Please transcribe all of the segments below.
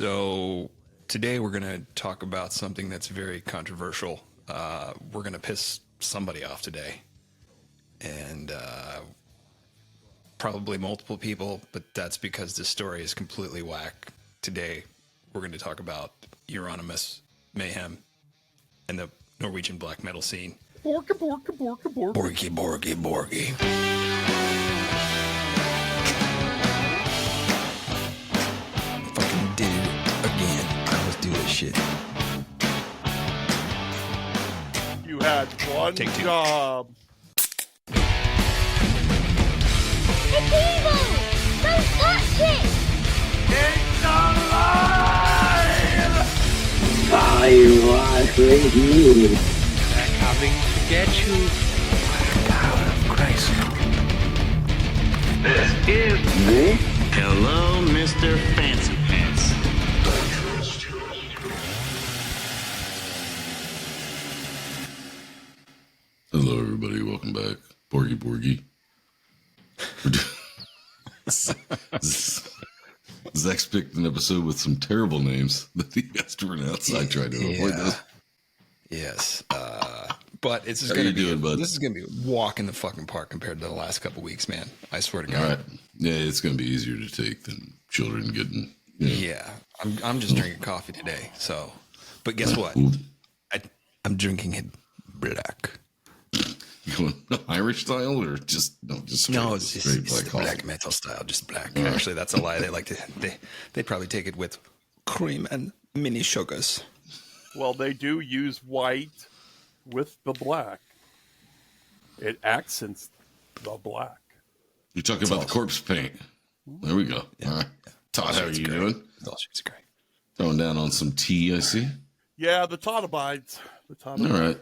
So today we're going to talk about something that's very controversial. We're going to piss somebody off today, and probably multiple people, but that's because this story is completely whack. Today we're going to talk about Euronymous, Mayhem, and the Norwegian black metal scene. Borky, borky, borky, borky. Borky, borky, borky. Fucking did it again. I always do this shit. You had one Take two. job. It's evil! Don't touch it! It's alive! I was with you. They're coming to get you. Power of Christ. This is Me? Hello, Mr. Fancy Pants. Hello, everybody. Welcome back. Borgy. Zach's picked an episode with some terrible names that he has to pronounce. I tried to avoid those. Yes. But it's just How gonna you be doing, bud? This is gonna be a walk in the fucking park compared to the last couple weeks, man. I swear to God. All right. Yeah, it's going to be easier to take than children getting. You know. Yeah. I'm just drinking coffee today. So, but guess what? Ooh. I'm drinking it black. You going Irish style or just straight, No, it's straight the black coffee? black metal style, just black. Actually, that's a lie. They like to. They probably take it with cream and mini sugars. Well, they do use white with the black. It accents the black. You're talking about the corpse paint. There we go. Yeah. All right. Todd, how are you doing? All shit's great. Throwing down on some tea, I see. Yeah, the Todd abides. All right.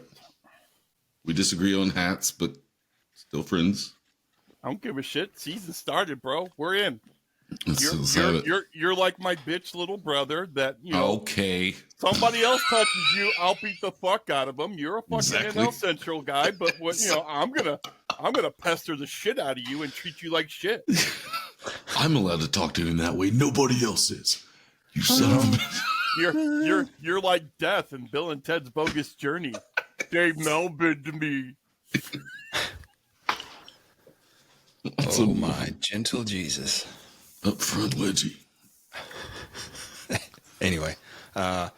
We disagree on hats, but still friends. I don't give a shit. Season started, bro. We're in. Let's have it. You're like my bitch little brother that, you know, Okay. somebody else touches you, I'll beat the fuck out of them. You're a fucking Exactly. NL Central guy, but what, you know, I'm gonna pester the shit out of you and treat you like shit. I'm allowed to talk to him that way. Nobody else is. You son of a bitch. You're like Death in Bill and Ted's Bogus Journey. They melded me. Oh my gentle Jesus. Up front, wedgie. Anyway,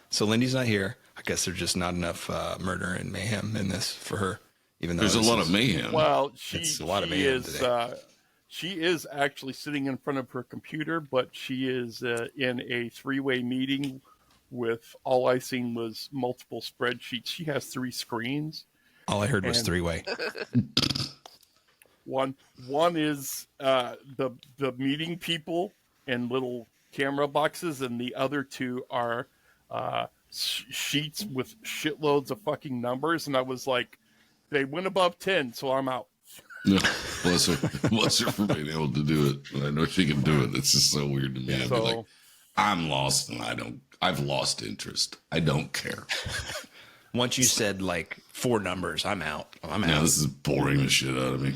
so Lindy's not here. I guess there's just not enough murder and mayhem in this for her. Even though There's a lot of mayhem. Well, It's a lot of mayhem today. she is actually sitting in front of her computer, but she is in a three-way meeting with, all I seen was multiple spreadsheets. She has 3 screens. All I heard was and- three-way. One is the meeting people in little camera boxes, and the other 2 are sheets with shitloads of fucking numbers. And I was like, they went above 10, so I'm out. No, bless her. Bless her for being able to do it. I know she can do it. It's just so weird to me. I'd be So- like, I'm lost and I've lost interest. I don't care. Once you said like 4 numbers, I'm out. I'm Now out. this is boring the shit out of me.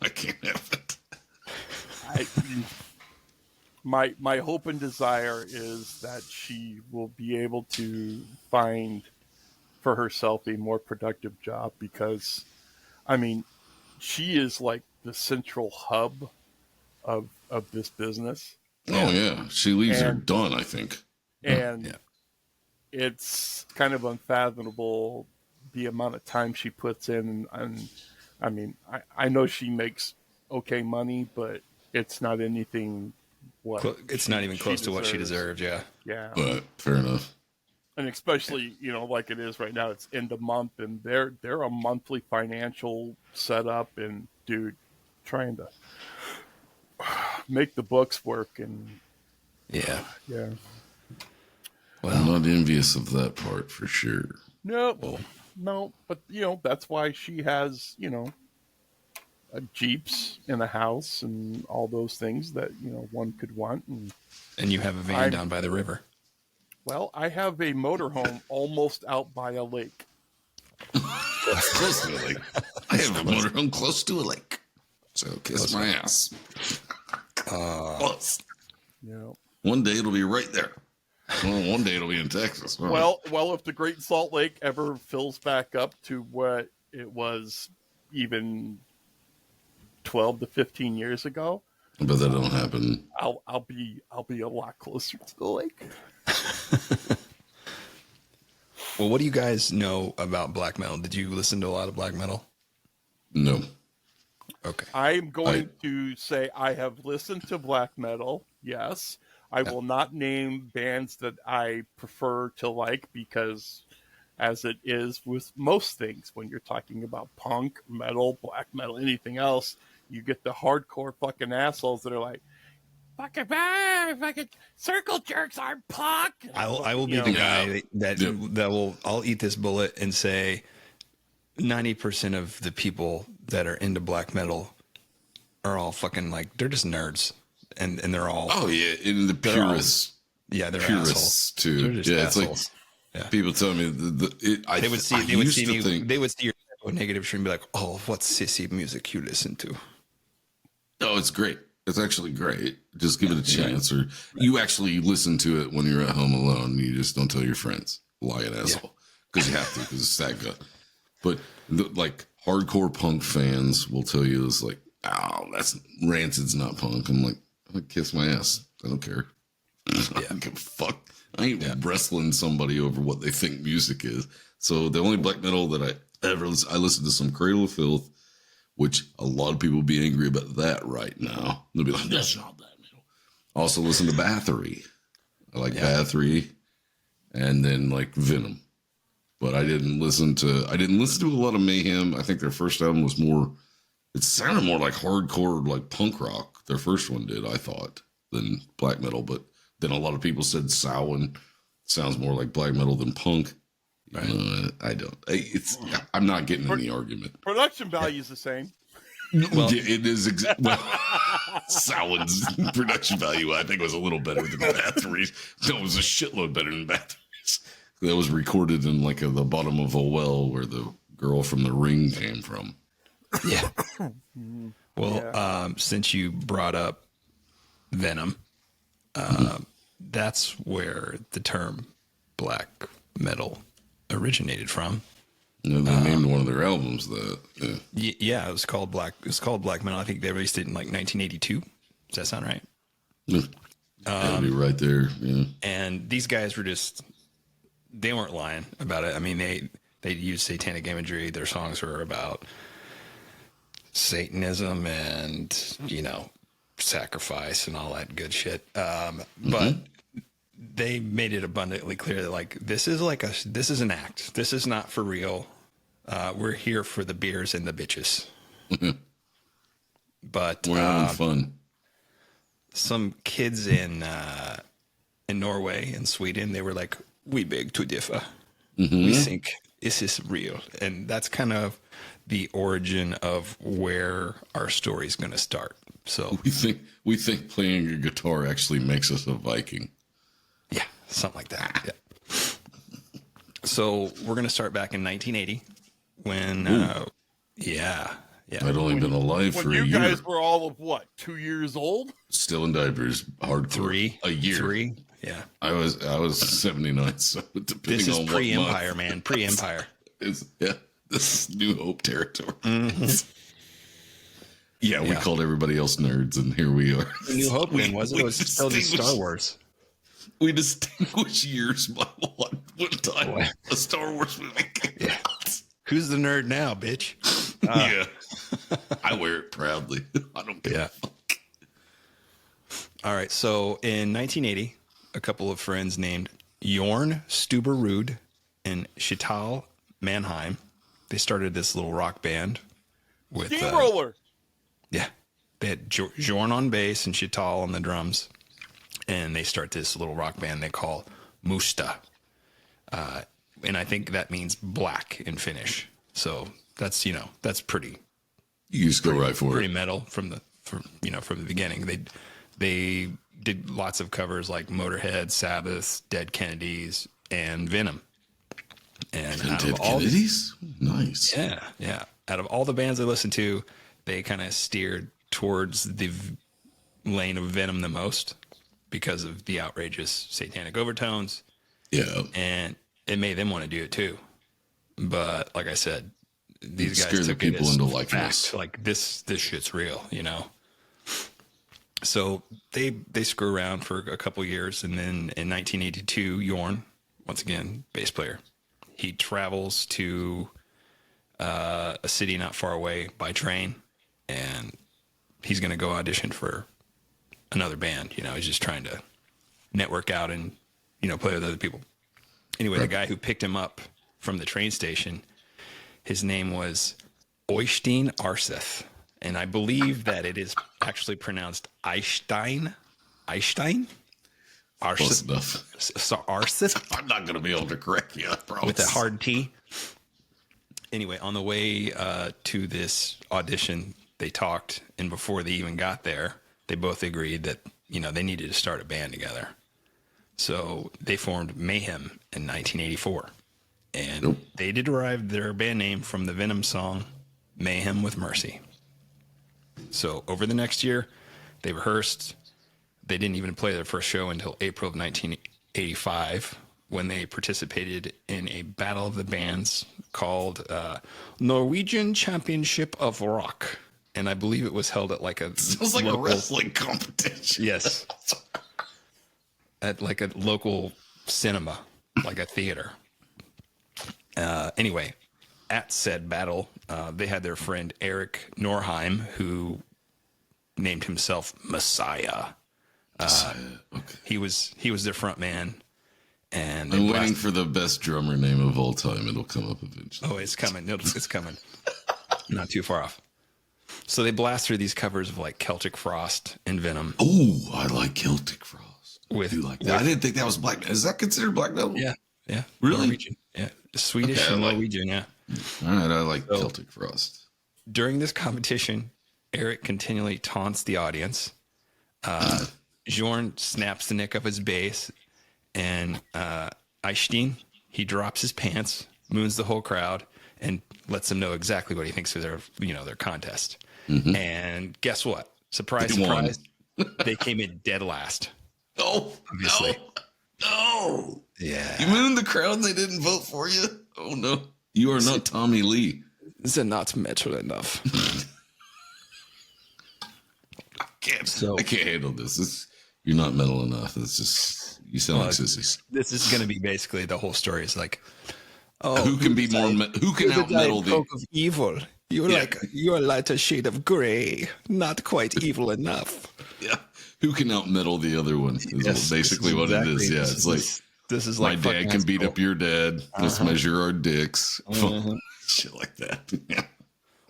I can't have it. My hope and desire is that she will be able to find for herself a more productive job, because, I mean, she is like the central hub of this business. Oh yeah, she leaves her And- done. I think. And Yeah. it's kind of unfathomable the amount of time she puts in. And I mean, I know she makes okay money, but it's not anything It's not even she close to what she deserves. deserved. Yeah. Yeah. But fair enough. And especially, you know, like it is right now, it's end of month, and they're a monthly financial setup, and dude, trying to make the books work, and Yeah. yeah. I'm Well, not envious of that part for sure. No, but you know, that's why she has, you know, Jeeps in the house and all those things that, you know, one could want. And you have a van down by the river. well, I have a motorhome almost out by a lake. Close to a lake. I have a motorhome close to a lake. So kiss my ass. Close. You know, One day it'll be right there. Well, one day it'll be in Texas. All right. Well, if the Great Salt Lake ever fills back up to what it was even 12 to 15 years ago, but that don't happen. I'll be a lot closer to the lake. Well, what do you guys know about black metal? Did you listen to a lot of black metal? No. Okay. I'm going to say I have listened to black metal. Yes. I will not name bands that I prefer to like because, as it is with most things, when you're talking about punk, metal, black metal, anything else, you get the hardcore fucking assholes that are like, fucking circle jerks aren't punk. I will be the guy that will. I'll eat this bullet and say 90% of the people that are into black metal are all fucking like they're just nerds. And they're all in the purists. They're purists assholes. too. They're just assholes. It's like people tell me they would see your negative stream and be like, "Oh, what sissy music you listen to?" Oh, it's great. It's actually great. Just give it a chance, or you actually listen to it when you're at home alone. You just don't tell your friends, lying asshole, because you have to, because it's that good. But like hardcore punk fans will tell you it's like, "Oh, that's Rancid's not punk." I'm like, kiss my ass. I don't care. I don't give a fuck. I ain't wrestling somebody over what they think music is. So the only black metal that I listened to some Cradle of Filth, which a lot of people will be angry about that right now. They'll be like, that's not black metal. Also listen to Bathory. I like Bathory, and then like Venom. But I didn't listen to a lot of Mayhem. I think their first album was it sounded more like hardcore, like punk rock. Their first one did, I thought, than black metal. But then a lot of people said Samhain sounds more like black metal than punk. Right. I don't. I'm not getting in the argument. Production value is the same. Well, it is. Samhain's production value, I think, was a little better than Bathory's. No, it was a shitload better than Bathory's. That was recorded in like the bottom of a well where the girl from The Ring came from. Yeah. Well, since you brought up Venom, that's where the term black metal originated from. Yeah, they named one of their albums that. Yeah, it was called black metal. I think they released it in like 1982. Does that sound right? That'd be right there. Yeah. And these guys were they weren't lying about it. I mean, they used satanic imagery. Their songs were about Satanism and, sacrifice and all that good shit. But they made it abundantly clear that like, this is an act. This is not for real. We're here for the beers and the bitches. But we're having fun. Some kids in Norway and Sweden, they were like, we beg to differ. We think this is real. And that's kind of the origin of where our story is going to start. So we think playing a guitar actually makes us a Viking. Yeah, something like that. Yeah. So we're going to start back in 1980 when, I'd only been alive for a year. When you guys were all of what, 2 years old? Still in diapers, hardcore. A year. 3. Yeah. I was 79, so depending this is on pre-Empire, what man. Pre-Empire. This is New Hope territory. We called everybody else nerds, and here we are. New Hope then, wasn't it? It was still just Star Wars. We distinguish years by one time a Star Wars movie came out. Who's the nerd now, bitch? I wear it proudly. I don't give a fuck. All right, so in 1980, a couple of friends named Jorn Stuberud and Chital Mannheim, they started this little rock band with Steamroller. They had Jorn on bass and Chital on the drums, and they start this little rock band they call Musta, and I think that means black in Finnish. So that's pretty. You just go right for pretty it. metal from the beginning. They did lots of covers like Motorhead, Sabbath, Dead Kennedys, and Venom. And Dead Kennedys? Nice. Yeah. Out of all the bands I listened to, they kind of steered towards the lane of Venom the most. because of the outrageous satanic overtones. Yeah. And it made them want to do it too. But like I said, these guys Scare the took people it as into liking fact. us. Like this shit's real, you know? So they screw around for a couple years. And then in 1982, Jorn, once again, bass player, he travels to a city not far away by train, and he's going to go audition for another band. You know, he's just trying to network out and, you know, play with other people. Anyway, the guy who picked him up from the train station, his name was Oystein Arseth. And I believe that it is actually pronounced Eystein. Eystein? Close enough. So Arseth? I'm not going to be able to correct you, I promise. With a hard T. Anyway, on the way to this audition, they talked, and before they even got there, they both agreed that, you know, they needed to start a band together. So they formed Mayhem in 1984. And they derived their band name from the Venom song, Mayhem with Mercy. So over the next year, they rehearsed. They didn't even play their first show until April of 1985, when they participated in a battle of the bands called Norwegian Championship of Rock. And I believe it was held at like a... Sounds like local, a wrestling competition. Yes. At like a local cinema, like a theater. Anyway, at said battle, they had their friend Eric Norheim, who named himself Messiah. Okay. He was their front man. And I'm waiting for the best drummer name of all time. It'll come up eventually. Oh, it's coming. It's coming. Not too far off. So they blast through these covers of like Celtic Frost and Venom. Oh, I like Celtic Frost. With, I do like that. I didn't think that was black. Is that considered black metal? Yeah. Really? Norwegian. Yeah. Swedish and Norwegian, yeah. All right, I like Celtic Frost. During this competition, Eric continually taunts the audience. Jorn snaps the neck of his bass, and Eystein, he drops his pants, moons the whole crowd, and lets them know exactly what he thinks of their contest. Mm-hmm. And guess what? Surprise, surprise. They came in dead last. Oh, obviously. No. Yeah. You mooned the crowd and they didn't vote for you? Oh, no. You are not Tommy Lee. They're not metal enough. I can't handle this. You're not metal enough. It's just, you sound like sissies. This is going to be basically the whole story. It's like, who can be more, who can out metal the of evil? You're a lighter shade of gray, not quite evil enough. Yeah. Who can out metal the other one? Is basically what it is. Yeah. It's like, this is like my dad can beat up your dad. Let's measure our dicks. Shit like that. Yeah.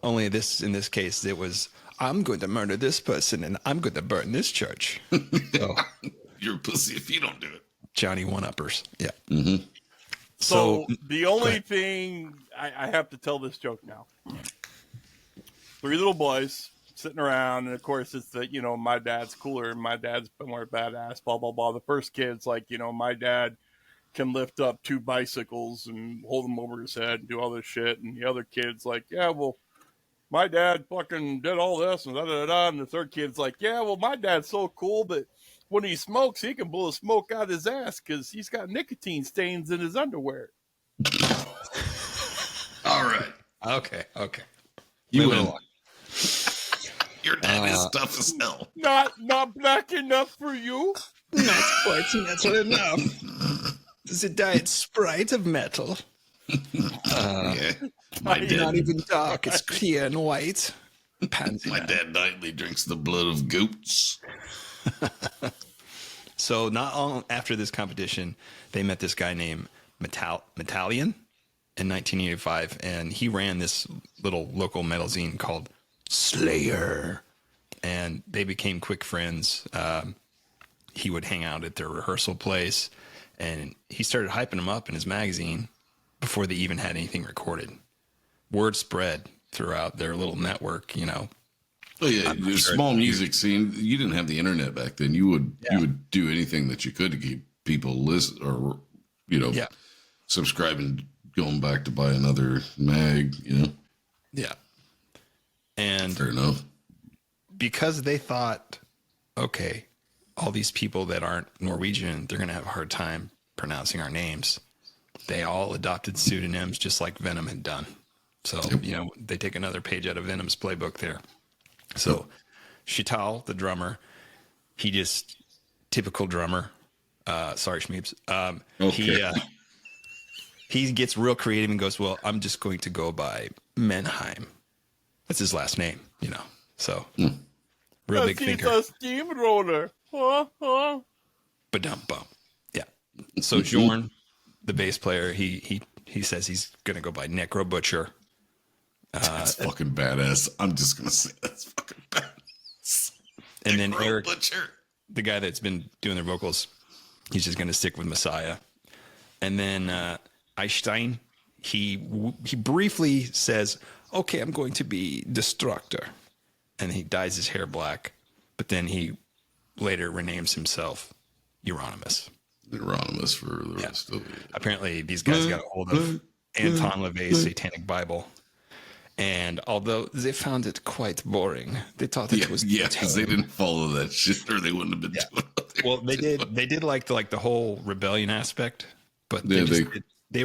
Only in this case, it was, I'm going to murder this person and I'm going to burn this church. So, you're a pussy if you don't do it. Johnny one-uppers. Yeah. Mm-hmm. So the only thing I have to tell this joke now. 3 little boys sitting around, and of course it's the, you know, my dad's cooler and my dad's more badass, blah, blah, blah. The first kid's like, you know, my dad can lift up 2 bicycles and hold them over his head and do all this shit. And the other kid's like, yeah, well, my dad fucking did all this and da-da-da-da. And the third kid's like, yeah, well, my dad's so cool, but when he smokes, he can blow the smoke out his ass because he's got nicotine stains in his underwear. All right. Okay. You win. Your dad is tough as hell. Not black enough for you? Not quite metal enough. The diet Sprite of metal. Yeah. My dad, not even dark, it's clear and white. Pansy my dad nightly drinks the blood of goats. So not long after this competition, they met this guy named Metallion in 1985, and he ran this little local metal zine called Slayer, and they became quick friends. He would hang out at their rehearsal place, and he started hyping them up in his magazine before they even had anything recorded. Word spread throughout their little network, you know. Oh yeah, there's small music scene. You didn't have the internet back then. You would do anything that you could to keep people listen or subscribing, going back to buy another mag. You know. Yeah. And fair enough. Because they thought, okay, all these people that aren't Norwegian, they're going to have a hard time pronouncing our names. They all adopted pseudonyms just like Venom had done. So, you know, they take another page out of Venom's playbook there. So Chital, the drummer, he just, typical drummer. Sorry, Schmeeps. He gets real creative and goes, well, I'm just going to go by Mayhem. That's his last name, you know. So, real big thinker. He's a steamroller. Ba-dum-bum. Yeah. So Jorn, the bass player, he says he's going to go by Necro Butcher. That's fucking badass. I'm just going to say that's fucking badass. And then Eric, Butcher, the guy that's been doing their vocals, he's just going to stick with Messiah. And then Einstein, he briefly says, okay, I'm going to be Destructor. And he dyes his hair black. But then he later renames himself Euronymous. Euronymous for the rest of it. Apparently, these guys got a hold of Anton LaVey's Satanic Bible. And although they found it quite boring, they thought it was because they didn't follow that shit, or they wouldn't have been doing it. Well, they did. They did like the whole rebellion aspect, but they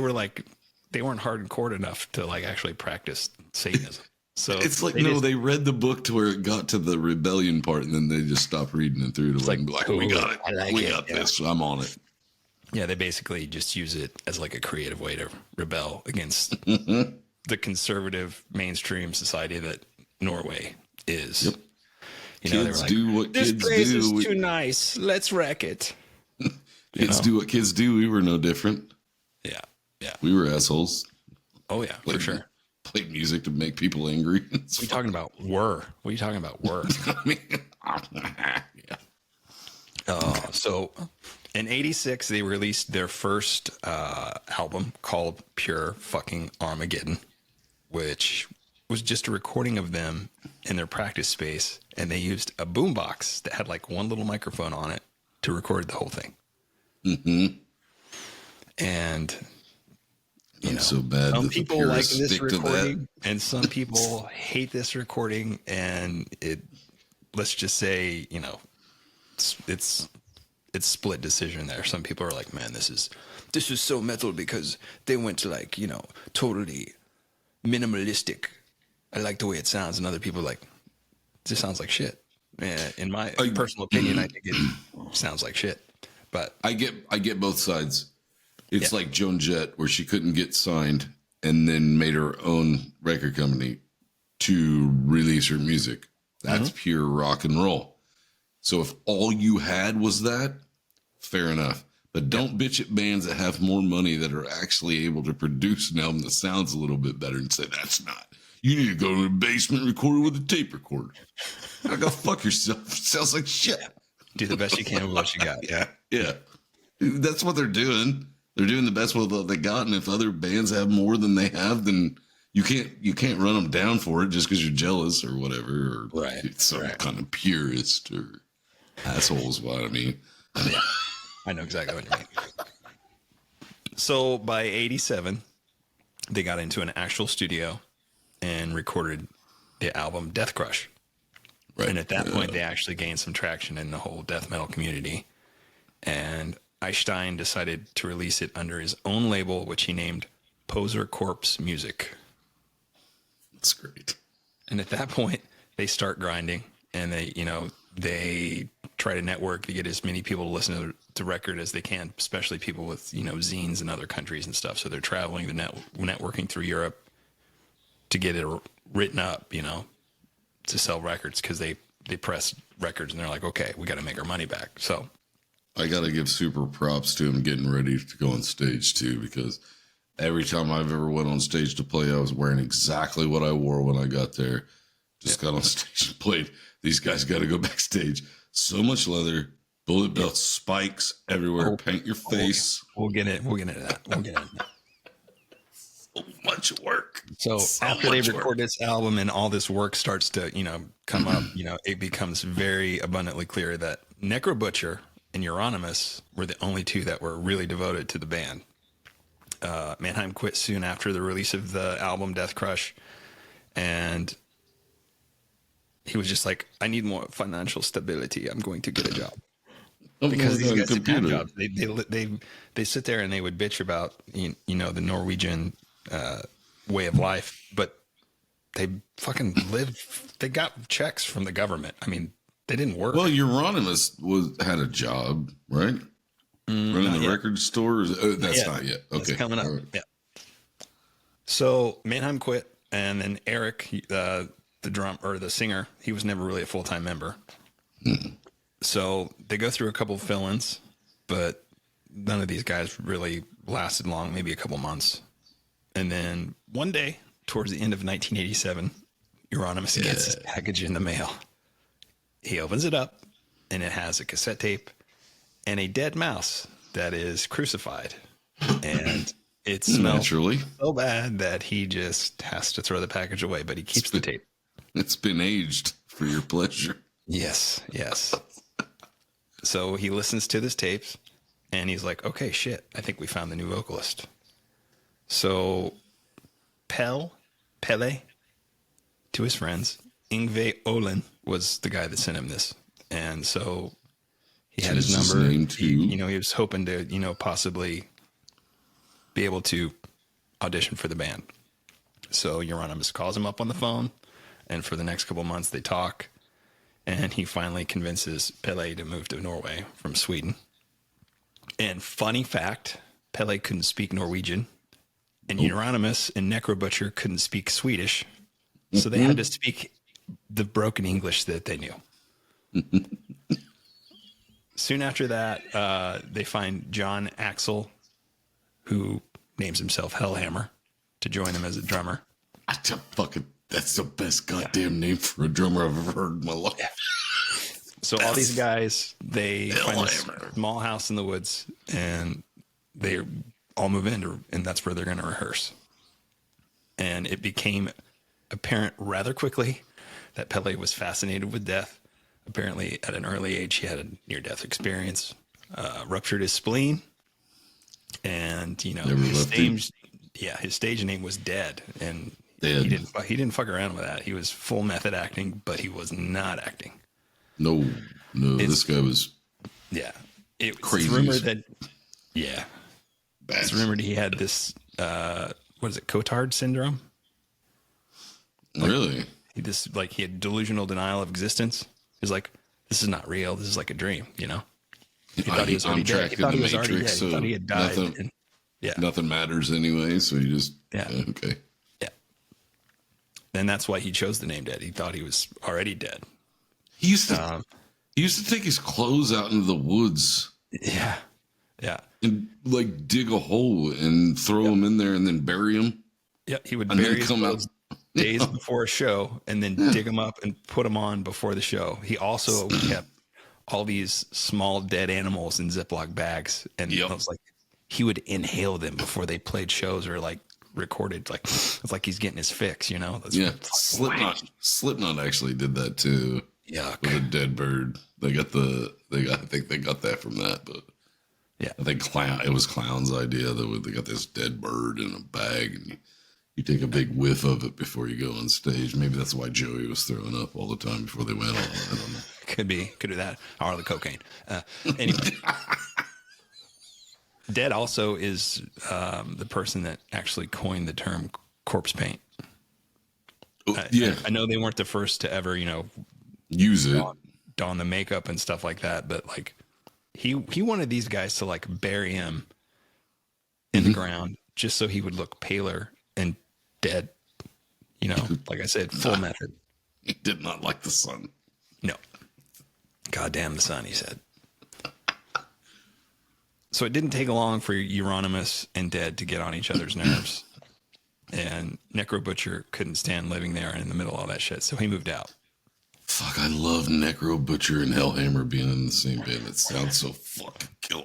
weren't hardcore enough to like actually practice Satanism. So it's like they read the book to where it got to the rebellion part, and then they just stopped reading it through to like we got it, we got this, I'm on it. Yeah, they basically just use it as like a creative way to rebel against the conservative mainstream society that Norway is. Yep. You know, kids like, do what this kids place do. is too nice. Let's wreck it. Kids do what kids do. We were no different. Yeah. Yeah. We were assholes. Oh yeah, for sure. Played music to make people angry. What are you talking about? What are you talking about? I mean, yeah. So in '86, they released their first album called Pure Fucking Armageddon, which was just a recording of them in their practice space. And they used a boombox that had like one little microphone on it to record the whole thing. Mm-hmm. And so bad. Some people like this recording, and some people hate this recording. And let's just say, it's split decision there. Some people are like, man, this is so metal because they went to like, totally minimalistic. I like the way it sounds. And other people are like, this sounds like shit. And in my personal opinion, I think it sounds like shit. But I get both sides. It's like Joan Jett, where she couldn't get signed and then made her own record company to release her music. That's pure rock and roll. So if all you had was that, fair enough. But don't bitch at bands that have more money that are actually able to produce an album that sounds a little bit better and say, that's not. You need to go to the basement and record it with a tape recorder. Now go fuck yourself. It sounds like shit. Do the best you can with what you got. Yeah. That's what they're doing. They're doing the best with what they got, and if other bands have more than they have, then you can't run them down for it just because you're jealous or whatever, or some kind of purist or assholes. What I mean, I know exactly what you mean. So by '87, they got into an actual studio and recorded the album Death Crush. Right. And at that point, they actually gained some traction in the whole death metal community, and Einstein decided to release it under his own label, which he named Poser Corpse Music. That's great. And at that point, they start grinding, and they try to network to get as many people to listen to the record as they can, especially people with, zines in other countries and stuff. So they're traveling, networking through Europe to get it written up, to sell records, because they press records and they're like, okay, we got to make our money back. So I got to give super props to him getting ready to go on stage too, because every time I've ever went on stage to play, I was wearing exactly what I wore when I got there. Just got on stage and played. These guys got to go backstage. So much leather, bullet belts, spikes everywhere. Paint your face. We'll get into that. So much work. So after they record this album and all this work starts to, come up, it becomes very abundantly clear that Necro Butcher and Euronymous were the only two that were really devoted to the band. Mayhem quit soon after the release of the album Death Crush, and he was just like, I need more financial stability. I'm going to get a job. because these on guys did hand computer. jobs. They sit there and they would bitch about the Norwegian way of life, but they fucking live. They got checks from the government. I mean, they didn't work. Well, Euronymous had a job, right? Running the yet. record store. That's not yet. Okay, It's coming up. All right. Yeah. So Mayhem quit, and then Eric, the singer, he was never really a full-time member. So they go through a couple of fill-ins, but none of these guys really lasted long, maybe a couple months. And then one day, towards the end of 1987, Euronymous gets his package in the mail. He opens it up, and it has a cassette tape and a dead mouse that is crucified. And it smells Naturally. so bad that he just has to throw the package away, but he keeps the tape. It's been aged for your pleasure. Yes. So he listens to this tapes, and he's like, okay, shit, I think we found the new vocalist. So Pelle, to his friends, Yngve Olin was the guy that sent him this. And so he had his number. Name too. He was hoping to, possibly be able to audition for the band. So Euronymous calls him up on the phone, and for the next couple months they talk, and he finally convinces Pelle to move to Norway from Sweden. And funny fact, Pelle couldn't speak Norwegian, and Euronymous and Necrobutcher couldn't speak Swedish, so they had to speak the broken English that they knew. Soon after that, they find John Axel, who names himself Hellhammer, to join them as a drummer. That's the best goddamn name for a drummer I've ever heard in my life. So all these guys, they find a small house in the woods, and they all move in, and that's where they're going to rehearse. And it became apparent rather quickly that Pelle was fascinated with death. Apparently, at an early age, he had a near-death experience, ruptured his spleen, and his stage name was Dead, and he didn't fuck around with that. He was full method acting, but he was not acting. No, this guy was crazy. It's rumored that bad. It's rumored he had this Cotard syndrome. Really? He had delusional denial of existence. He's like, this is not real. This is like a dream, He thought he was already dead. He thought he was already dead. He thought he had died. Nothing matters anyway, so he just... okay. Yeah. And that's why he chose the name Dead. He thought he was already dead. He used to take his clothes out into the woods. Yeah. Yeah. And dig a hole and throw them in there and then bury them. Yeah, he would and bury then his come out clothes days before a show and then dig them up and put them on before the show. He also kept all these small dead animals in Ziploc bags, and I was like, he would inhale them before they played shows or recorded. It's like he's getting his fix, Slipknot actually did that too. Yeah, with a dead bird. I think they got that from that, but I think it was Clown's idea that they got this dead bird in a bag, and you take a big whiff of it before you go on stage. Maybe that's why Joey was throwing up all the time before they went on. I don't know. Could be that, or the cocaine. Anyway, Dead also is the person that actually coined the term corpse paint. I know they weren't the first to ever, use it, don the makeup and stuff like that, but he wanted these guys to bury him in the ground just so he would look paler and dead. Like I said, full method. He did not like the sun. No. Goddamn the sun, he said. So it didn't take long for Euronymous and Dead to get on each other's nerves. And Necrobutcher couldn't stand living there in the middle of all that shit, so he moved out. Fuck, I love Necrobutcher and Hellhammer being in the same band. It sounds so fucking killer.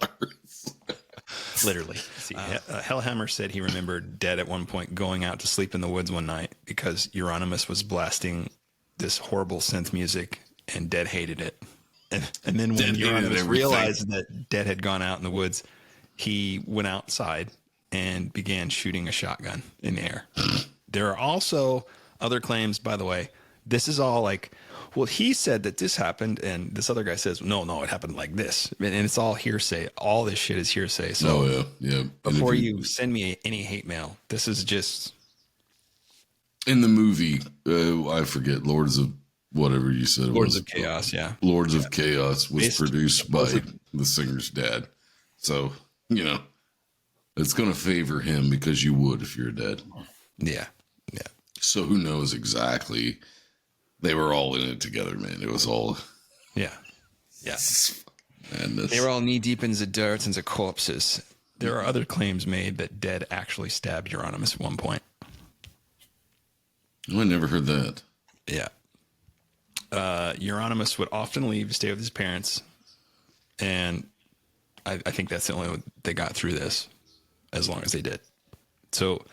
Literally. See, Hellhammer said he remembered Dead at one point going out to sleep in the woods one night because Euronymous was blasting this horrible synth music, and Dead hated it. And then when Euronymous realized that Dead had gone out in the woods, he went outside and began shooting a shotgun in the air. There are also other claims, by the way. this is all like, well, he said that this happened, and this other guy says, no, it happened like this, and it's all hearsay. All this shit is hearsay. So yeah. Before you send me any hate mail, this is just in the movie. I forget, Lords of whatever you said. Lords of Chaos. Yeah, Lords of Chaos was produced by the singer's dad. So it's going to favor him because you would if you're dead. Yeah. So who knows exactly? They were all in it together, man. It was all... Yeah. Madness. They were all knee deep in the dirt and the corpses. There are other claims made that Dead actually stabbed Euronymous at one point. Oh, I never heard that. Yeah. Euronymous would often leave to stay with his parents, and I think that's the only way they got through this, as long as they did. So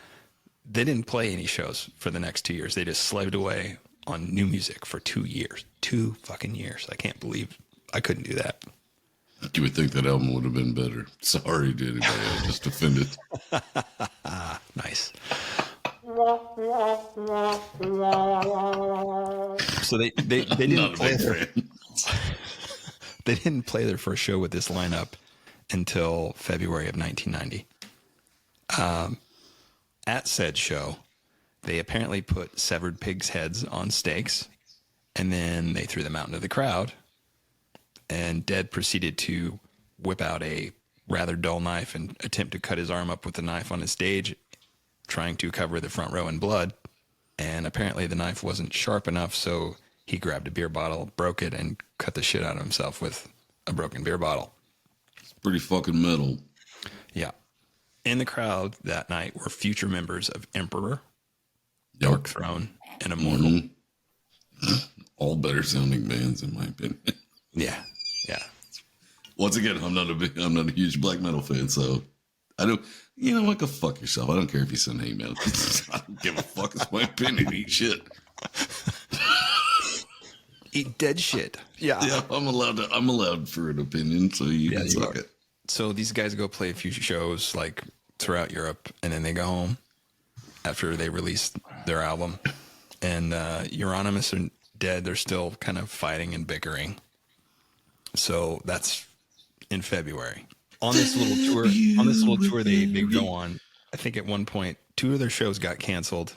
they didn't play any shows for the next 2 years. They just slaved away on new music for 2 years. 2 fucking years. I can't believe I couldn't do that. You would think that album would have been better. Sorry to anybody I just offended. Nice. So they didn't play they didn't play their first show with this lineup until February of 1990. At said show, they apparently put severed pigs' heads on stakes, and then they threw them out into the crowd. And Dead proceeded to whip out a rather dull knife and attempt to cut his arm up with the knife on his stage, trying to cover the front row in blood. And apparently the knife wasn't sharp enough, so he grabbed a beer bottle, broke it, and cut the shit out of himself with a broken beer bottle. It's pretty fucking metal. Yeah. In the crowd that night were future members of Emperor, Dark Throne, and Immortal. Mm-hmm. All better sounding bands, in my opinion. Yeah. Once again, I'm not a huge black metal fan, so I don't. What? Go fuck yourself. I don't care if you send hate mail. I don't give a fuck. It's my opinion. Eat shit. Eat dead shit. Yeah. Yeah, I'm allowed for an opinion, so you can suck it. So these guys go play a few shows like throughout Europe, and then they go home after they release their album. And Euronymous and Dead, they're still kind of fighting and bickering. So that's in February. On this little tour they go on, I think at one point 2 of their shows got canceled,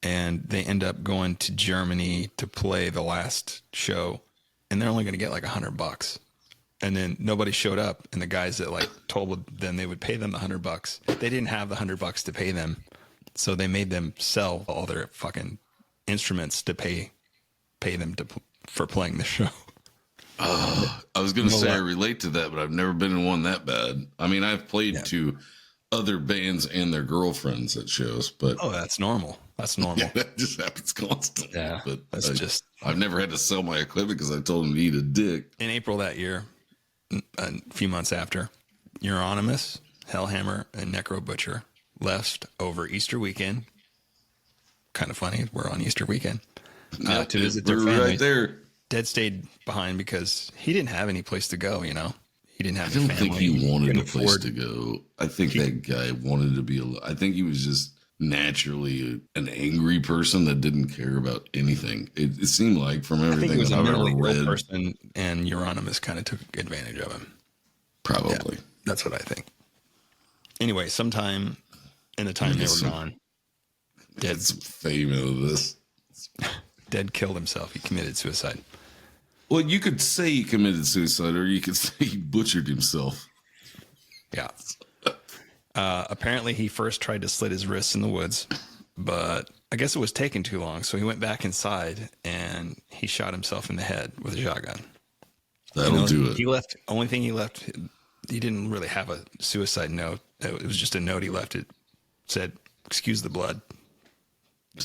and they end up going to Germany to play the last show, and they're only going to get like $100. And then nobody showed up, and the guys that like told them they would pay them the $100, they didn't have the $100 to pay them, so they made them sell all their fucking instruments to pay them for playing the show. I was going to say I relate to that, but I've never been in one that bad. I mean, I've played to other bands and their girlfriends at shows, but that's normal. That's normal. Yeah, that just happens constantly. Yeah, but I've never had to sell my equipment because I told them to eat a dick. In April that year, a few months after, Euronymous, Hellhammer, and Necro Butcher left over Easter weekend. Kind of funny. We're on Easter weekend to visit their family. Right there. Dead stayed behind because he didn't have any place to go. He didn't have. I don't think he wanted a place to go. I think that guy wanted to be. I think he was just naturally an angry person that didn't care about anything. It seemed like from everything he was I've a ever mentally read. ill person, and Euronymous kind of took advantage of him. Probably. Yeah, that's what I think. Anyway, sometime in the time they were gone, Dead some fame out of this. Dead killed himself. He committed suicide. Well, you could say he committed suicide, or you could say he butchered himself. Yeah. Apparently, he first tried to slit his wrists in the woods, but I guess it was taking too long, so he went back inside and he shot himself in the head with a shotgun. That'll do it. He left. Only thing he left. He didn't really have a suicide note. It was just a note he left. It said, "Excuse the blood."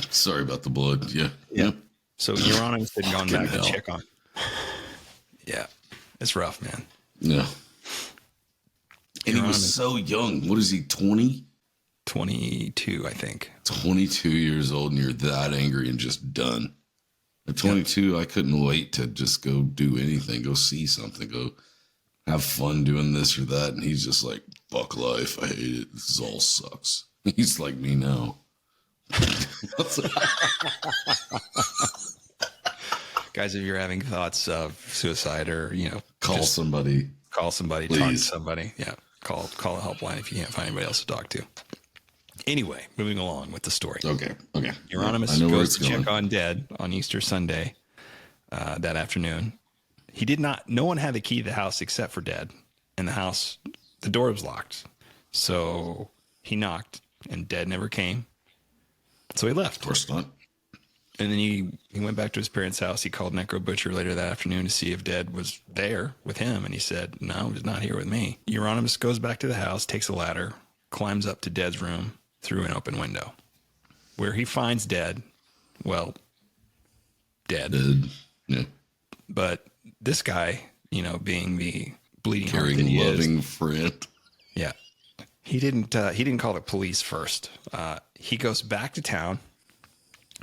Sorry about the blood. Yeah. So Euronymous had gone back hell. to check on. Yeah, it's rough, man. Yeah. And he was so young. What is he, 20? 22, I think. 22 years old, and you're that angry and just done. At 22, I couldn't wait to just go do anything, go see something, go have fun doing this or that. And he's just like, fuck life. I hate it. This all sucks. He's like me now. Guys, if you're having thoughts of suicide or, Call somebody. talk to Please. somebody. Yeah. Call a helpline if you can't find anybody else to talk to. Anyway, moving along with the story. Okay. Euronymous I know where goes it's to going. check on Dead on Easter Sunday that afternoon. No one had the key to the house except for Dead. And the door was locked. So he knocked and Dead never came. So he left. Of course not. And then he went back to his parents' house. He called Necro Butcher later that afternoon to see if Dead was there with him. And he said, no, he's not here with me. Euronymous goes back to the house, takes a ladder, climbs up to Dead's room through an open window, where he finds Dead. Well, dead. Yeah. But this guy, being the bleeding heart that Caring, he loving is, friend. yeah, he didn't call the police first. He goes back to town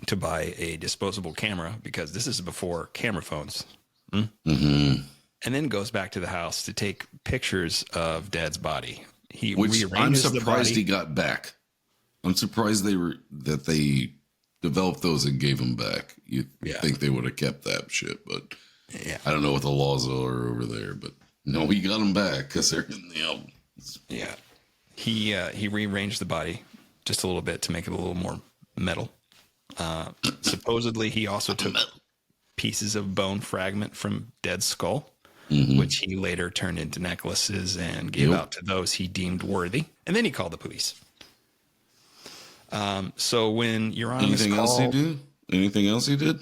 to buy a disposable camera because this is before camera phones. Mm-hmm. And then goes back to the house to take pictures of Dead's body. Which I'm rearranges the surprised body. he got back. I'm surprised they developed those and gave them back. You'd think they would have kept that shit, but Yeah. I don't know what the laws are over there. But no, he got them back because they're in the album. Yeah. He rearranged the body just a little bit to make it a little more metal. Supposedly, he also took pieces of bone fragment from Dead's skull, which he later turned into necklaces and gave out to those he deemed worthy. And then he called the police. So when Euronymous Anything else he did?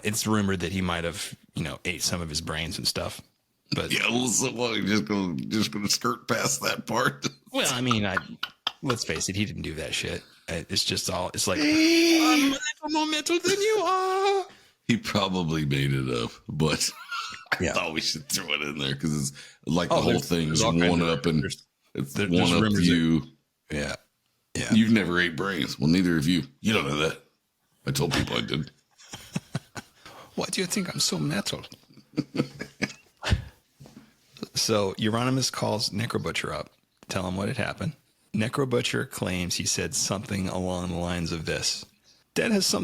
It's rumored that he might have, ate some of his brains and stuff. But Yeah, listen, well, you're just gonna skirt past that part. well, I mean, let's face it, he didn't do that shit. It's like I'm more metal than you are. He probably made it up, but I Yeah. thought we should throw it in there because it's like the Oh, whole there's- thing is there's all kinds one of up and rumors. it's There's one up rumors you. Yeah. You've never ate brains. Well, neither of you. You don't know that. I told people I did. Why do you think I'm so metal? So Euronymous calls Necro Butcher up, tell him what had happened. Necro Butcher claims he said something along the lines of this: Dead has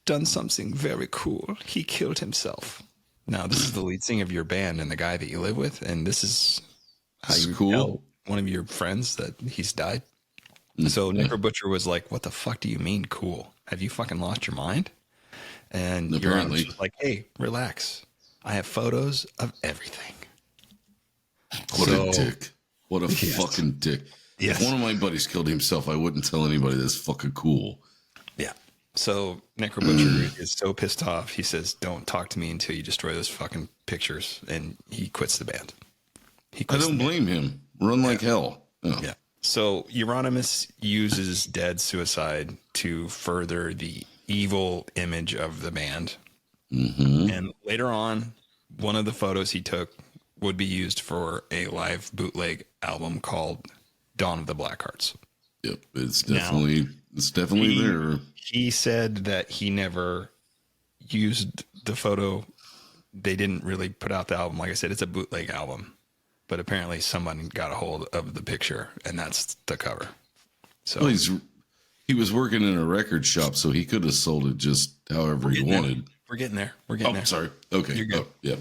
done something very cool. He killed himself. Now, this is the lead singer of your band and the guy that you live with, and this is how It's you cool. tell one of your friends that he's died. So Necro Butcher was like, what the fuck do you mean cool? Have you fucking lost your mind? And Apparently. Euronymous was like, hey, relax. I have photos of everything. What So- a dick. What a fucking dick. Yes. If one of my buddies killed himself, I wouldn't tell anybody that's fucking cool. Yeah. So Necro Butcher is so pissed off. He says, don't talk to me until you destroy those fucking pictures. And he quits the band. He I quits don't the band. blame him. Run like hell. Oh. Yeah. So Euronymous uses Dead's suicide to further the evil image of the band. Mm-hmm. And later on, one of the photos he took would be used for a live bootleg album called Dawn of the Blackhearts. Yep. It's definitely there. He said that he never used the photo. They didn't really put out the album. Like I said, it's a bootleg album. But apparently someone got a hold of the picture, and that's the cover. So Well, he was working in a record shop, so he could have sold it just however he wanted. we're getting there. We're Oh, getting there. sorry. Okay. You're good. Oh, yeah.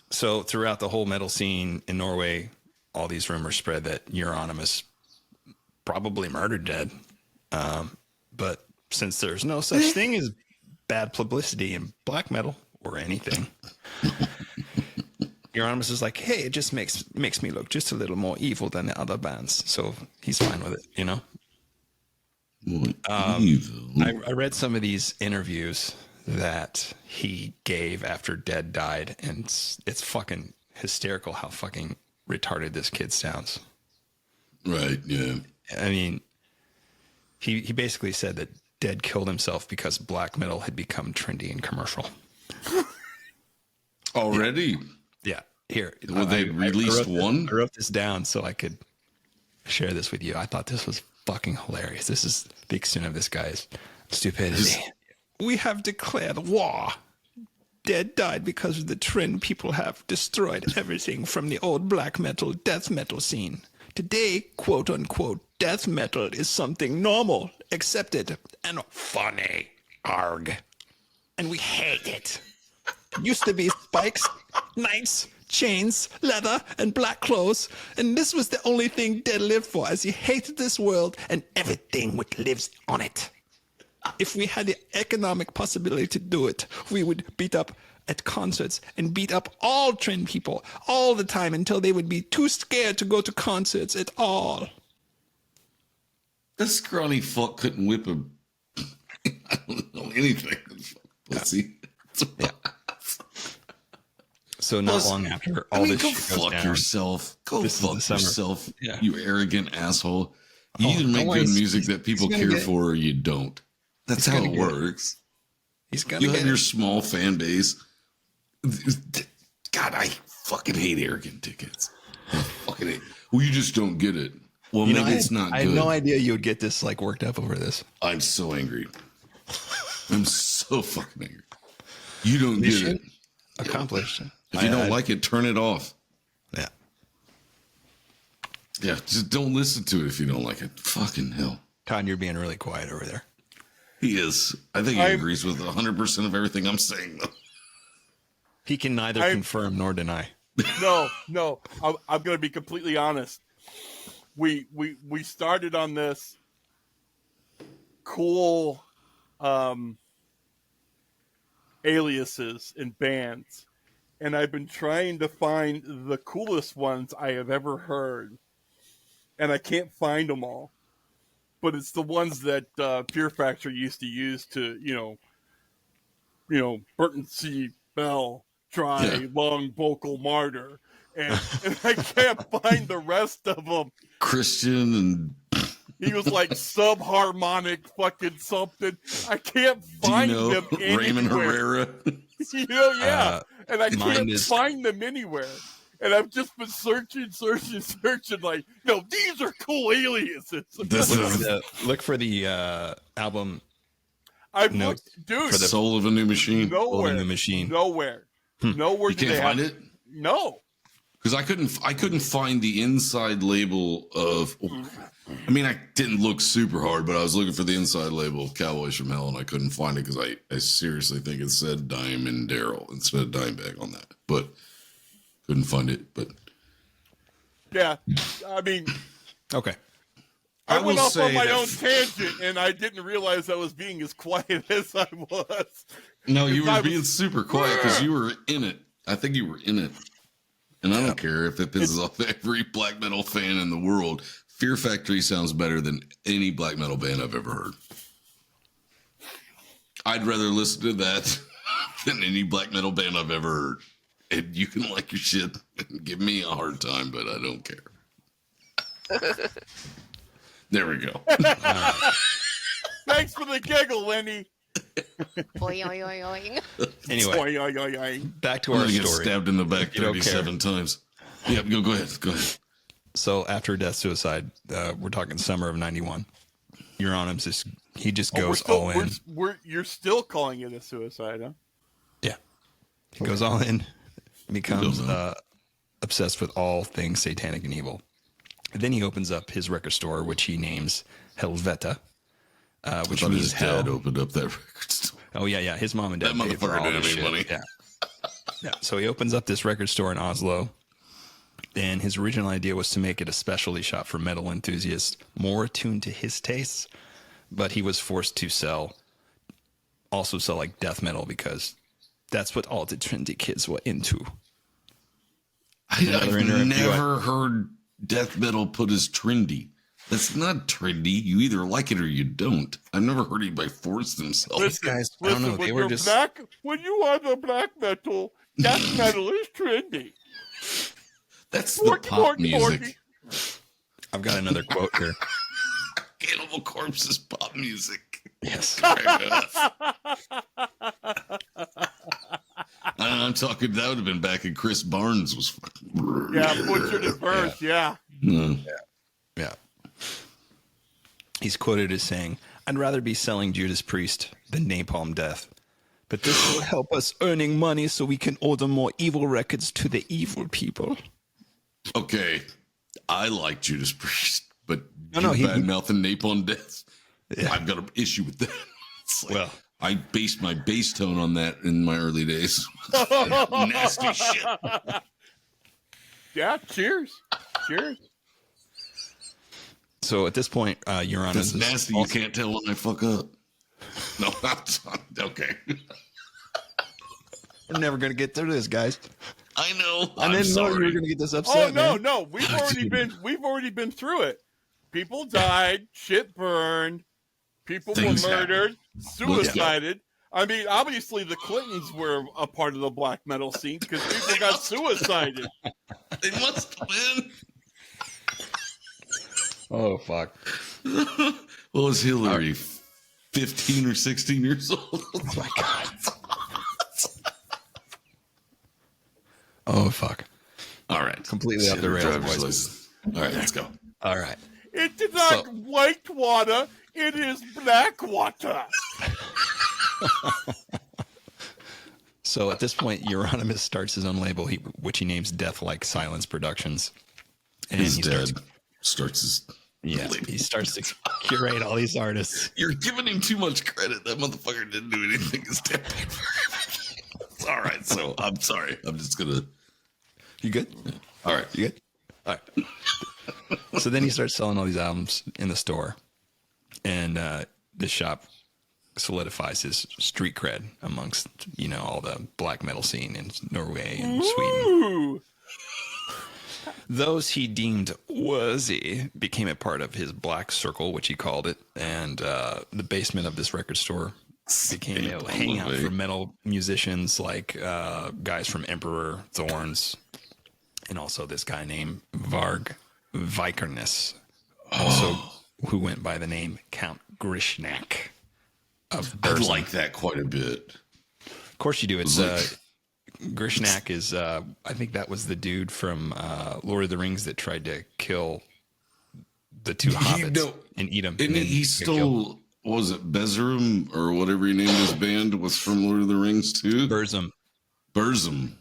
So throughout the whole metal scene in Norway, all these rumors spread that Euronymous probably murdered Dead. But since there's no such thing as bad publicity in black metal or anything, Euronymous is like, hey, it just makes me look just a little more evil than the other bands. So he's fine with it, Well, evil. I read some of these interviews that he gave after Dead died, and it's fucking hysterical how fucking retarded this kid sounds. Right. Yeah. I mean, he basically said that Dead killed himself because black metal had become trendy and commercial. Already. Yeah. Here. Well, they released one? I wrote this down so I could share this with you. I thought this was fucking hilarious. This is the extent of this guy's stupidity. We have declared war. Dead died because of the trend people have destroyed everything from the old black metal, death metal scene. Today, quote unquote, death metal is something normal, accepted, and funny. Arg. And we hate it. used to be spikes, knights, chains, leather, and black clothes, and this was the only thing Dead lived for, as he hated this world and everything which lives on it. If we had the economic possibility to do it, we would beat up at concerts and beat up all trend people all the time until they would be too scared to go to concerts at all. That scrawny fuck couldn't whip a... I don't know anything. Pussy. Yeah. So not long after all this go shit goes fuck down, yourself. Go This is the fuck summer. yourself, Yeah. you arrogant asshole. You Oh, either make don't worry, good music that people he's gonna care get- for or you don't. That's he's how gonna it get it. works. he's gonna You get have your it. small fan base. God, I fucking hate arrogant tickets. I fucking hate. Well, you just don't get it. Well, You know, maybe it's not I had good. no idea you would get this like worked up over this. I'm so angry. I'm so fucking angry. You don't get it. Accomplished. If you don't like it, turn it off. Yeah. Yeah, just don't listen to it if you don't like it. Fucking hell. Todd, you're being really quiet over there. He is. I think he I'm- agrees with 100% of everything I'm saying, though. He can neither confirm nor deny. No. I'm going to be completely honest. We started on this cool aliases in bands, and I've been trying to find the coolest ones I have ever heard, and I can't find them all. But it's the ones that Fear Factory used to use to, Burton C. Bell, Dry, Long Vocal Martyr. And I can't find the rest of them. Christian and He was like subharmonic fucking something. I can't find Dino, them anywhere. Raymond Herrera. Yeah. And I mine can't is- find them anywhere. And I've just been searching, like, these are cool aliases. This is Look for the album I've notes looked, dude, the soul of a new machine. nowhere. Holding the Machine. Nowhere. Nowhere You do can't they find have it? No. Because I couldn't find the inside label of. I mean, I didn't look super hard, but I was looking for the inside label of Cowboys from Hell, and I couldn't find it because I seriously think it said Diamond Daryl instead of Dimebag on that, but couldn't find it. But Yeah. I mean, Okay. I I went will off on say my that- own tangent, and I didn't realize I was being as quiet as I was. no, you I were was- being super quiet because you were in it. I think you were in it, and I don't care if it pisses off every black metal fan in the world. Fear Factory sounds better than any black metal band I've ever heard. I'd rather listen to that than any black metal band I've ever heard. And you can like your shit and give me a hard time, but I don't care. There we go. Thanks for the giggle, Lenny. Oi, oi, oi, oi. Anyway, Oy, oy, oy, oy. back to I'm our gonna get story. stabbed in the back You don't 37 times. Yeah, go ahead. Go ahead. So after death suicide, we're talking summer of '91. Euronymous he just goes all in. You're still calling it a suicide, huh? Yeah, he goes all in, becomes Goes on. obsessed with all things satanic and evil. And then he opens up his record store, which he names Helveta, which Thought means his hell. dad opened up that record store. Oh yeah. His mom and dad That paid for motherfucker all didn't this have any shit. money. Yeah. So he opens up this record store in Oslo, and his original idea was to make it a specialty shop for metal enthusiasts, more attuned to his tastes. But he was forced to sell like death metal because that's what all the trendy kids were into. Another I've interview never heard death metal put as trendy. That's not trendy. You either like it or you don't. I've never heard anybody force themselves. Listen, guys, I don't know, when they were you're just- when you are the black metal, death metal is trendy. That's the pop music. I've got another quote here. Cannibal Corpse's pop music. Yes. I'm talking. That would have been back in Chris Barnes was fucking. Yeah, butchered at birth. Yeah. Yeah. He's quoted as saying, "I'd rather be selling Judas Priest than Napalm Death. But this will help us earning money so we can order more evil records to the evil people." Okay, I like Judas Priest, but No, you he- bad mouth and Napalm Death. Yeah. I've got an issue with that. It's like, Well, I based my bass tone on that in my early days. Nasty shit. Yeah, cheers. Cheers. So at this point, Euronymous That's is nasty. You can't tell when I fuck up. No, okay. We're never gonna get through this, guys. I know. I didn't know you were gonna get this upset. No. We've already been through it. People died, shit burned, people Things were murdered, happen. suicided. I mean, obviously the Clintons were a part of the black metal scene because people got suicided. They must have been. Oh fuck. What was Hillary? 15 or 16 years old? Oh my god. Oh fuck. All right. Completely off the rails, Driver's boys. license. All right, let's go. All right. It is not white water, it is black water. So at this point, Euronymous starts his own label, which he names Death Like Silence Productions. And His he dad starts his Yeah, he starts to curate all these artists. You're giving him too much credit. That motherfucker didn't do anything. His dad paid for everything. All right, so I'm sorry. I'm just gonna. You good? All right, you good? All right. So then he starts selling all these albums in the store, and this shop solidifies his street cred amongst all the black metal scene in Norway and Sweden. Those he deemed worthy became a part of his black circle, which he called it, and the basement of this record store became a hangout for metal musicians like guys from Emperor, Thorns, and also this guy named Varg Vikernes, also who went by the name Count Grishnak of I Burzum. like that quite a bit. Of course you do. It's Grishnak is I think that was the dude from Lord of the Rings that tried to kill the two hobbits and eat them. And he stole, what was it, Bezerum or whatever he named his band was from Lord of the Rings too? Burzum.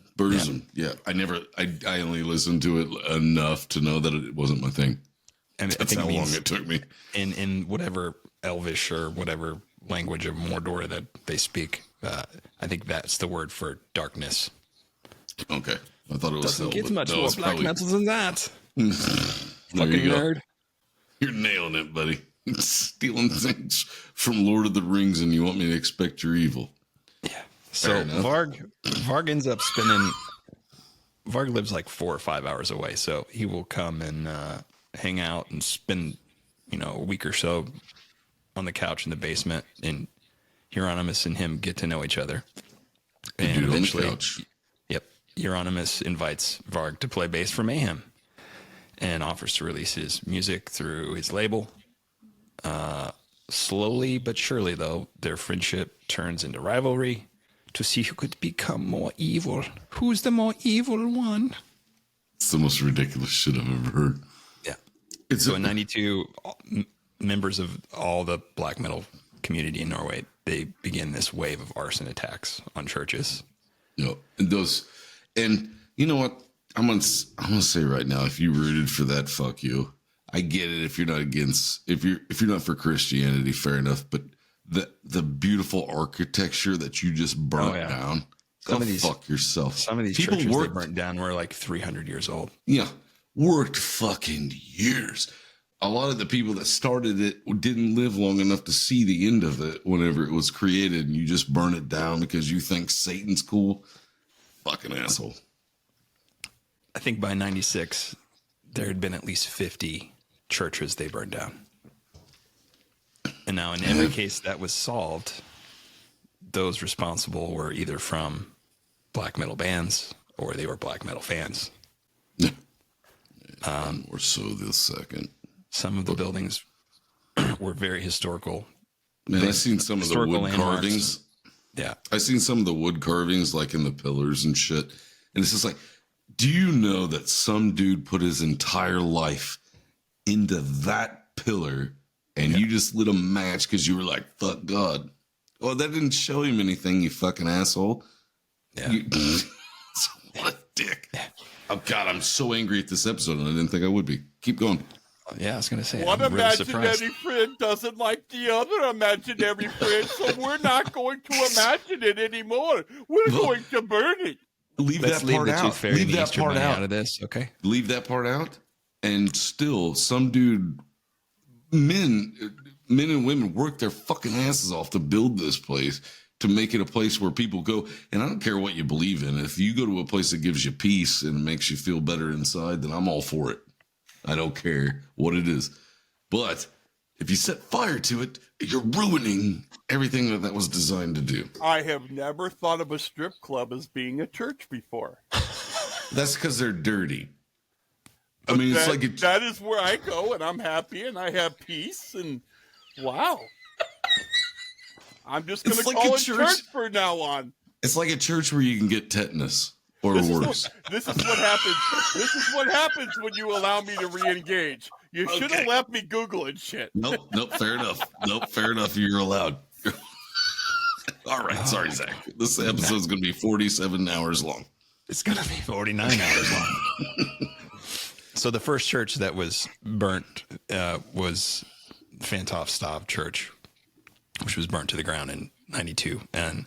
Yeah. I only listened to it enough to know that it wasn't my thing. And that's how long it took me. In whatever Elvish or whatever language of Mordor that they speak, I think that's the word for darkness. Okay. I thought it was Doesn't get much more black metal than that. Fucking nerd. You're nailing it, buddy. Stealing things from Lord of the Rings and you want me to expect you're evil. Yeah. So Varg ends up spending. Varg lives like 4 or 5 hours away, so he will come and hang out and spend, a week or so on the couch in the basement, and Euronymous and him get to know each other. And eventually, Euronymous invites Varg to play bass for Mayhem, and offers to release his music through his label. Slowly but surely, though, their friendship turns into rivalry to see who could become more evil. Who's the more evil one? It's the most ridiculous shit I've ever heard. Yeah. So in 92, members of all the black metal community in Norway, they begin this wave of arson attacks on churches. And you know what? I'm gonna say right now, if you rooted for that, fuck you. I get it. If you're not if you're not for Christianity, fair enough. But the beautiful architecture that you just burnt down, fuck yourself. Some of these churches they burnt down were like 300 years old. Yeah, worked fucking years. A lot of the people that started it didn't live long enough to see the end of it whenever it was created, and you just burn it down because you think Satan's cool. Fucking asshole. I think by 96, there had been at least 50 churches they burned down. And now in every case that was solved, those responsible were either from black metal bands or they were black metal fans. Or so this second. Some of the buildings were very historical. Man, I've seen some of the wood carvings. Yeah. I've seen some of the wood carvings like in the pillars and shit. And it's just like, do you know that some dude put his entire life into that pillar and you just lit a match because you were like, fuck God. Well, that didn't show him anything, you fucking asshole. Yeah. What a dick. Oh, God, I'm so angry at this episode and I didn't think I would be. Keep going. yeah, I was going to say, One I'm really imaginary surprised. friend doesn't like the other imaginary friend, so we're not going to imagine it anymore. We're going to burn it. Leave Let's that leave part the out. Tooth Fairy Leave and the that Easter part Bunny out. out of this, okay? Leave that part out. And still, some dude, men and women work their fucking asses off to build this place, to make it a place where people go. And I don't care what you believe in. If you go to a place that gives you peace and makes you feel better inside, then I'm all for it. I don't care what it is. But if you set fire to it, you're ruining everything that was designed to do. I have never thought of a strip club as being a church before. That's because they're dirty. I mean, it's like that is where I go, and I'm happy, and I have peace, and wow. I'm just going to call it church from now on. It's like a church where you can get tetanus or worse. This is what happens. This is what happens when you allow me to re-engage. You should have left me Googling shit. Nope, fair enough. You're allowed. All right, sorry, Zach. This episode's going to be 47 hours long. It's going to be 49 hours long. So the first church that was burnt was Fantofstad Church, which was burnt to the ground in 92. And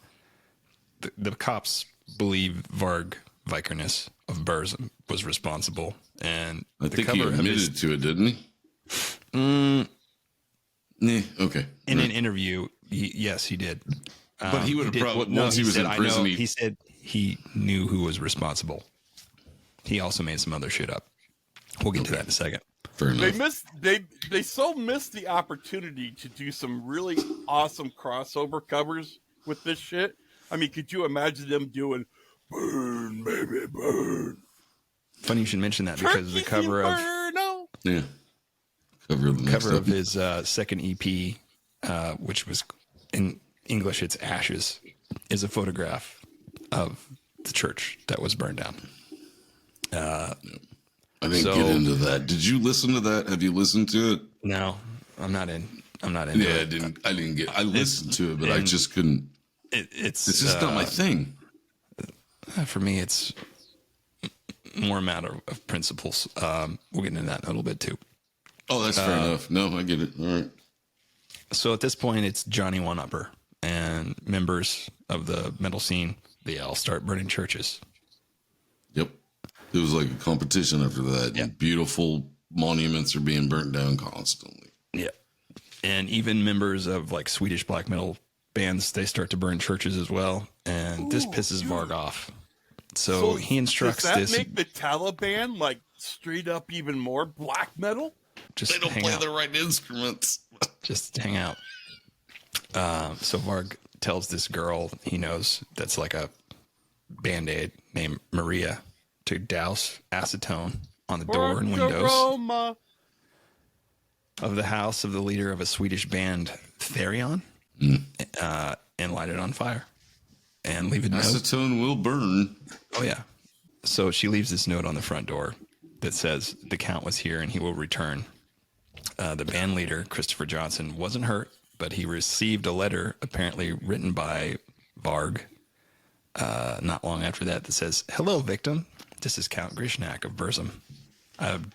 the cops believe Varg Vikernes of Burzum was responsible. And I think he admitted to it, didn't he? Okay. In an interview, yes, he did. But he would have probably, once he was in prison, he said he knew who was responsible. He also made some other shit up. We'll get to that in a second. Fair enough. They so missed the opportunity to do some really awesome crossover covers with this shit. I mean, could you imagine them doing "Burn, Baby, Burn"? Funny you should mention that, because the cover of cover of his second EP, which was in English, it's Ashes, is a photograph of the church that was burned down. I didn't get into that. Did you listen to that? Have you listened to it? No, I'm not into it. I didn't get. I listened to it, but I just couldn't. It's just not my thing. For me, it's more a matter of principles. We'll get into that in a little bit too. Oh, that's fair enough. No, I get it. All right. So at this point, it's Johnny One Upper and members of the metal scene. They all start burning churches. Yep. It was like a competition after that. Yeah. Beautiful monuments are being burnt down constantly. Yeah. And even members of like Swedish black metal bands, they start to burn churches as well. And this pisses Varg off. So he instructs does that make the Taliban like straight up even more black metal? Just they don't play the right instruments. Just hang out. So Varg tells this girl he knows that's like a Band-Aid named Maria to douse acetone on the door and windows of the house of the leader of a Swedish band, Therion, and light it on fire and leave a note. Acetone will burn. Oh, yeah. So she leaves this note on the front door that says the Count was here and he will return. The band leader, Christopher Johnson, wasn't hurt, but he received a letter apparently written by Varg not long after that says, "Hello, victim. This is Count Grishnak of Burzum. I've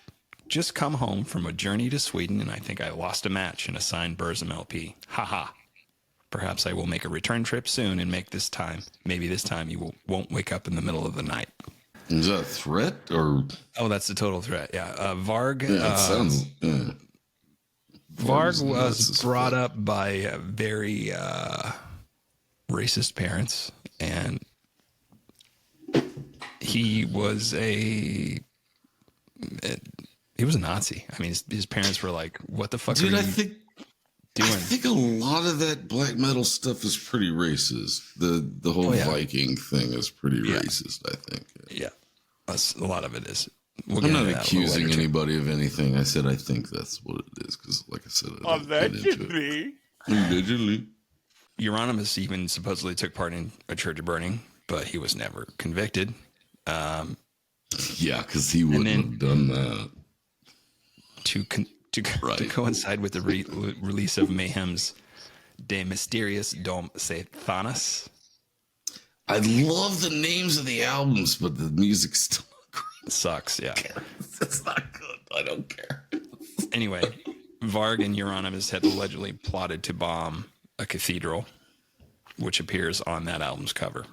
just come home from a journey to Sweden, and I think I lost a match in a signed Burzum LP. Ha. Perhaps I will make a return trip soon and make this time. Maybe this time you won't wake up in the middle of the night." Is that a threat or? Oh, that's the total threat. Yeah. Varg. Yeah, it sounds. Varg was brought up by very racist parents, and he was a Nazi. I mean, his parents were like, "What the fuck are you doing?" I think a lot of that black metal stuff is pretty racist. The whole Viking thing is pretty racist, I think. Yeah, a lot of it is. I'm not accusing anybody of anything. I said I think that's what it is because, like I said, allegedly. Euronymous even supposedly took part in a church burning, but he was never convicted. Yeah, because he wouldn't have done that. To coincide with the release of Mayhem's De Mysterious Dom Satanas. I love the names of the albums, but the music still sucks. Yeah, it's not good. I don't care. Anyway, Varg and Euronymous had allegedly plotted to bomb a cathedral, which appears on that album's cover.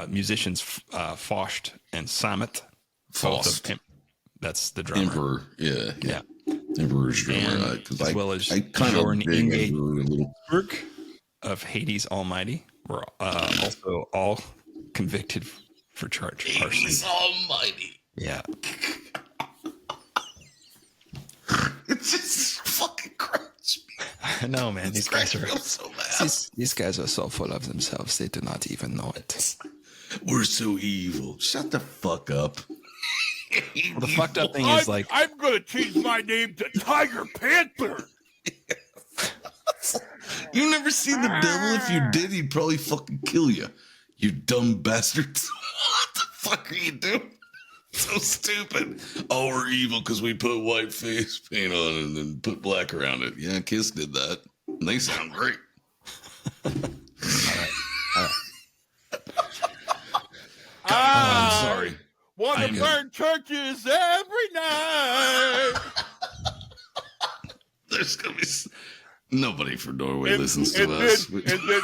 Musicians Faust and Samet. That's the drummer. Emperor, Yeah. Emperor's drummer. As well as I kind of dig Emperor a little. Berg of Hades Almighty were also all convicted for charge of arson. Hades Almighty. Yeah. It just fucking crushes me. I know, man. These guys are so bad. these guys are so full of themselves they do not even know it. We're so evil. Shut the fuck up. Well, the fucked up thing is, like, I'm gonna change my name to Tiger Panther. You've never seen the devil? If you did, he'd probably fucking kill you. You dumb bastards. What the fuck are you doing? So stupid. Oh, we're evil because we put white face paint on it and then put black around it. Yeah, Kiss did that. And they sound great. all right. I'm sorry. Want to burn churches every night. There's going to be... Nobody from Norway listens to us. And then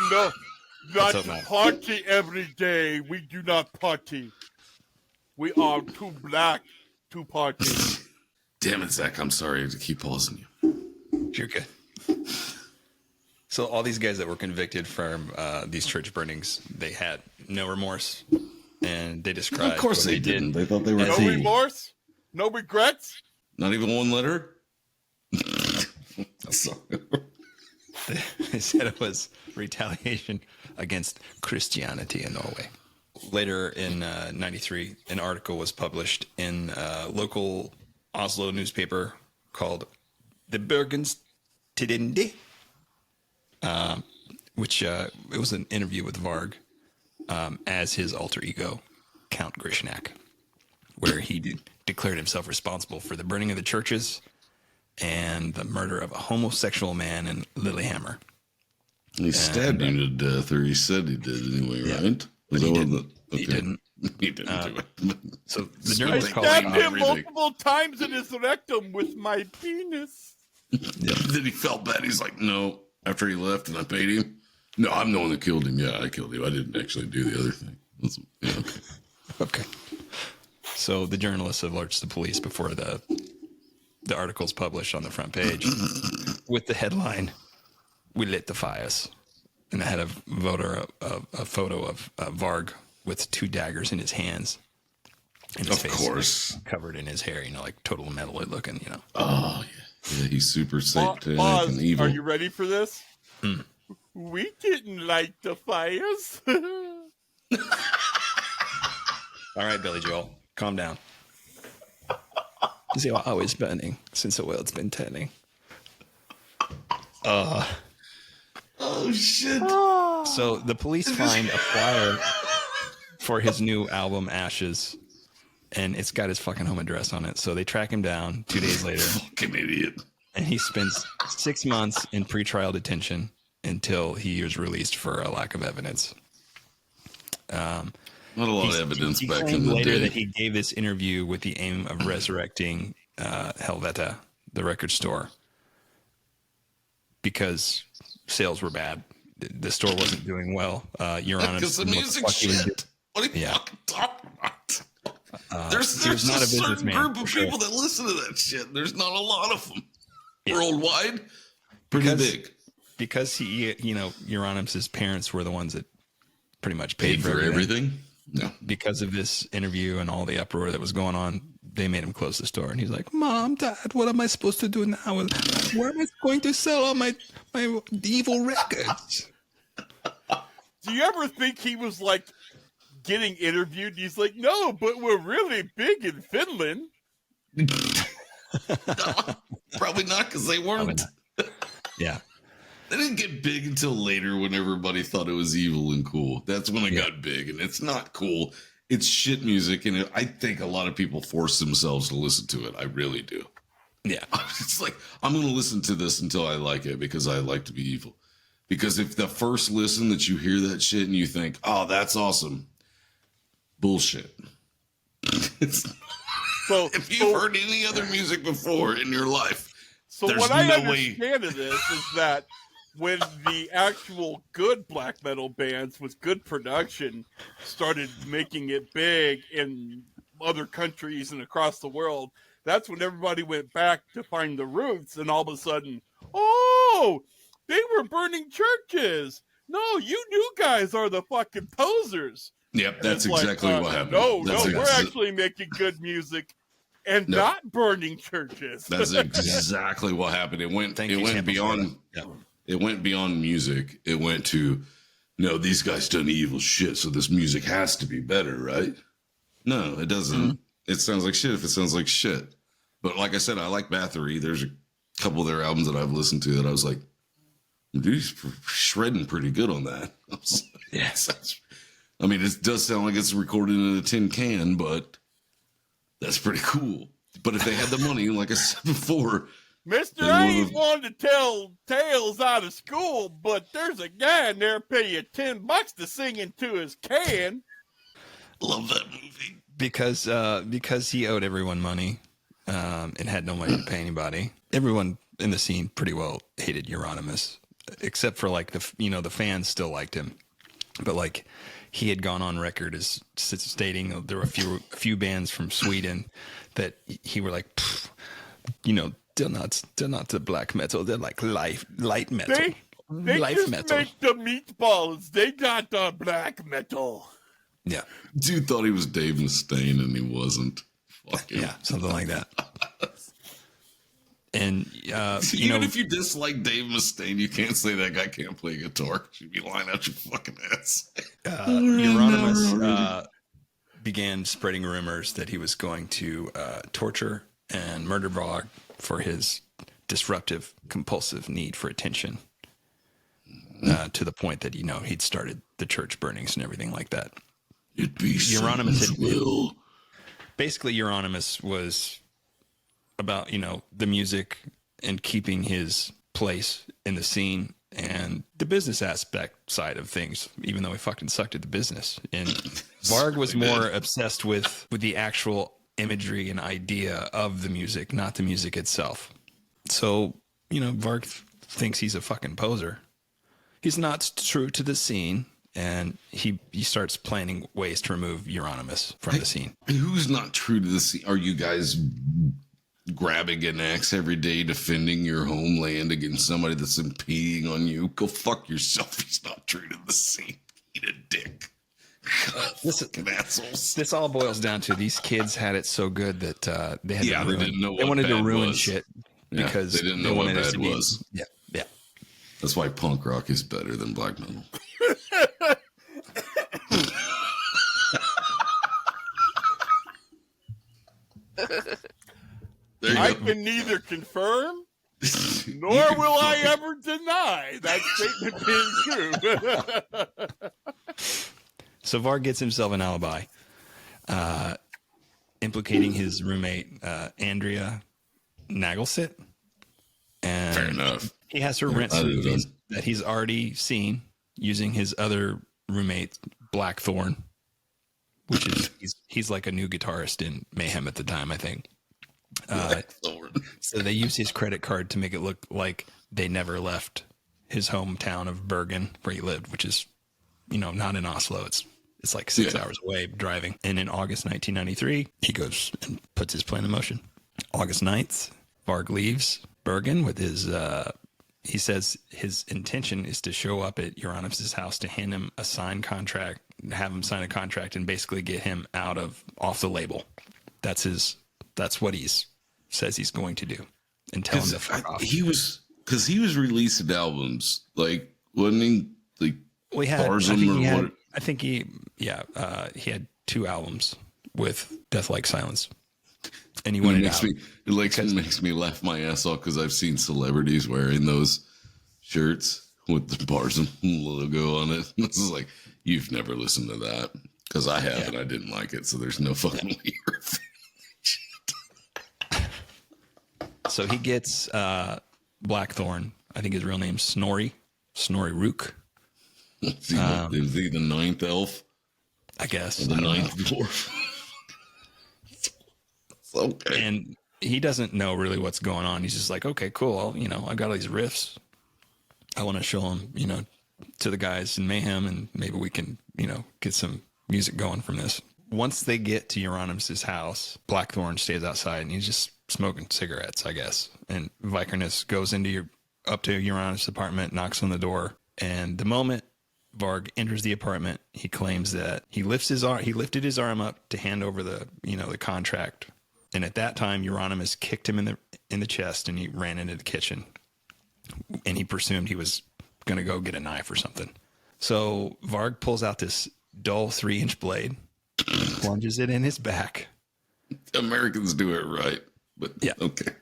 not party every day. We do not party. We are too black to party. Damn it, Zach. I'm sorry to keep pausing you. You're good. So all these guys that were convicted from these church burnings, they had no remorse, and they described. Of course they didn't. They thought they were No remorse? No regrets? Not even one letter? Sorry. They said it was retaliation against Christianity in Norway. Later in 93, an article was published in a local Oslo newspaper called The Bergens Tidende, which it was an interview with Varg as his alter ego, Count Grishnak, where he declared himself responsible for the burning of the churches and the murder of a homosexual man in Lillehammer. He stabbed him to death, or he said he did anyway, right? But he didn't. He didn't. He didn't do it. So the I journalist called stabbed him him multiple times in his rectum with my penis. Then he felt bad. He's like, no. After he left and I paid him. No, I'm the one that killed him. Yeah, I killed him. I didn't actually do the other thing. Okay. Okay. So the journalist alerts the police before the article's published on the front page with the headline, "We lit the fires." And I had a photo of Varg with two daggers in his hands. And his face, course. like, covered in his hair, like total metalhead looking, Oh, yeah. Yeah, he's super satanic Pause. and evil. Are you ready for this? We didn't light the fires. All right, Billy Joel, calm down. They are always burning since the world's been turning. Oh, shit. So the police find a flyer for his new album, Ashes, and it's got his fucking home address on it. So they track him down 2 days later. Fucking idiot. And he spends 6 months in pretrial detention until he is released for a lack of evidence. Not a lot of evidence he back in claimed the later day. that he gave this interview with the aim of resurrecting Helvete, the record store, because sales were bad. The store wasn't doing well. Euronymous, Because the music shit. What are you fucking talking about? There's he was not a a certain businessman, group of for sure. people that listen to that shit. There's not a lot of them. Yeah. Worldwide, pretty big. Because he, Euronymous' parents were the ones that pretty much Paid for everything? No. Because of this interview and all the uproar that was going on, they made him close the store. And he's like, "Mom, Dad, what am I supposed to do now? Where am I going to sell all my evil records?" Do you ever think he was like getting interviewed? He's like, "No, but we're really big in Finland." Probably not, because they weren't. Yeah. They didn't get big until later when everybody thought it was evil and cool. That's when it got big, and it's not cool. It's shit music, and I think a lot of people force themselves to listen to it. I really do. Yeah. It's like, I'm going to listen to this until I like it because I like to be evil. Because if the first listen that you hear that shit and you think, "Oh, that's awesome," bullshit. So if you've heard any other music before in your life, So There's what I no way- understand of this is that when the actual good black metal bands with good production started making it big in other countries and across the world, that's when everybody went back to find the roots, and all of a sudden, oh, they were burning churches. No, you new guys are the fucking posers. Yep, And that's it's like, exactly what happened. No, That's we're actually making good music and No. not burning churches. That's exactly what happened. It went beyond. Yeah. It went beyond music. It went to, no, these guys done evil shit, so this music has to be better, right? No, it doesn't. Mm-hmm. It sounds like shit if it sounds like shit. But like I said, I like Bathory. There's a couple of their albums that I've listened to that I was like, dude, he's shredding pretty good on that. I was like, Yes. I mean, it does sound like it's recorded in a tin can, but that's pretty cool. But if they had the money, like I said before, Mister, They I would've- ain't one to tell tales out of school, but there's a guy in there pay you $10 to sing into his can. love that movie. Because he owed everyone money and had no money to pay anybody. Everyone in the scene pretty well hated Euronymous, except for like the fans still liked him. But like he had gone on record as stating there were a few bands from Sweden that he were like, they're not the black metal. They're like light metal. They Life just metal. make the meatballs. They got the black metal. Yeah. Dude thought he was Dave Mustaine and he wasn't. Fuck him. Yeah. Something like that. And, Even if you dislike Dave Mustaine, you can't say that guy can't play guitar because you'd be lying out your fucking ass. Euronymous began spreading rumors that he was going to torture and murder Varg for his disruptive, compulsive need for attention, to the point that, he'd started the church burnings and everything like that. It'd be Euronymous someone's will. Basically, Euronymous was about, the music and keeping his place in the scene and the business aspect side of things, even though he fucking sucked at the business. And Varg was more obsessed with the actual imagery and idea of the music, not the music itself. So, Varg thinks he's a fucking poser. He's not true to the scene, and he starts planning ways to remove Euronymous from the scene. Who's not true to the scene? Are you guys grabbing an axe every day, defending your homeland against somebody that's impeding on you? Go fuck yourself. He's not true to the scene. Eat a dick. Fucking assholes. This all boils down to these kids had it so good that they had to ruin, they didn't know they what wanted to bad ruin was. shit Yeah, because they didn't know what wanted us bad to be- was. Yeah. That's why punk rock is better than black metal. There you I go. can neither confirm nor will I ever deny that statement being true. So Varg gets himself an alibi, implicating his roommate Andrea Nagelsit, and Fair enough. he has her rent some Other than- movies that he's already seen using his other roommate Blackthorn, which is he's like a new guitarist in Mayhem at the time, I think. So they use his credit card to make it look like they never left his hometown of Bergen where he lived, which is, not in Oslo. It's like 6 hours away driving. And in August 1993, he goes and puts his plan in motion. August 9th, Varg leaves Bergen with his, he says his intention is to show up at Euronymous' house to hand him a signed contract, have him sign a contract and basically get him off the label. That's what says he's going to do, and tell him to fuck off. He was releasing albums, like, wasn't he? Like, Well, he had, Barzum I think he had 2 albums with Death Like Silence, and he It wanted makes out. makes me laugh my ass off because I've seen celebrities wearing those shirts with the Barzum logo on it. This is like, you've never listened to that because I have, and I didn't like it. So there's no fucking way you're a fan. So he gets Blackthorn. I think his real name's Snorri Rook, Is he the ninth elf? I guess. Or the I don't ninth know. dwarf? It's okay. he doesn't know really what's going on. He's just like, okay, cool. I've got all these riffs. I want to show them, to the guys in Mayhem, and maybe we can, get some music going from this. Once they get to Euronymous' house, Blackthorn stays outside and he's just smoking cigarettes, I guess. And Vikernes goes up to Euronymous' apartment, knocks on the door. And the moment Varg enters the apartment, he claims that he lifted his arm up to hand over the contract. And at that time, Euronymous kicked him in the chest and he ran into the kitchen. And he presumed he was going to go get a knife or something. So Varg pulls out this dull 3-inch blade, plunges it in his back. Americans do it right, but yeah, okay.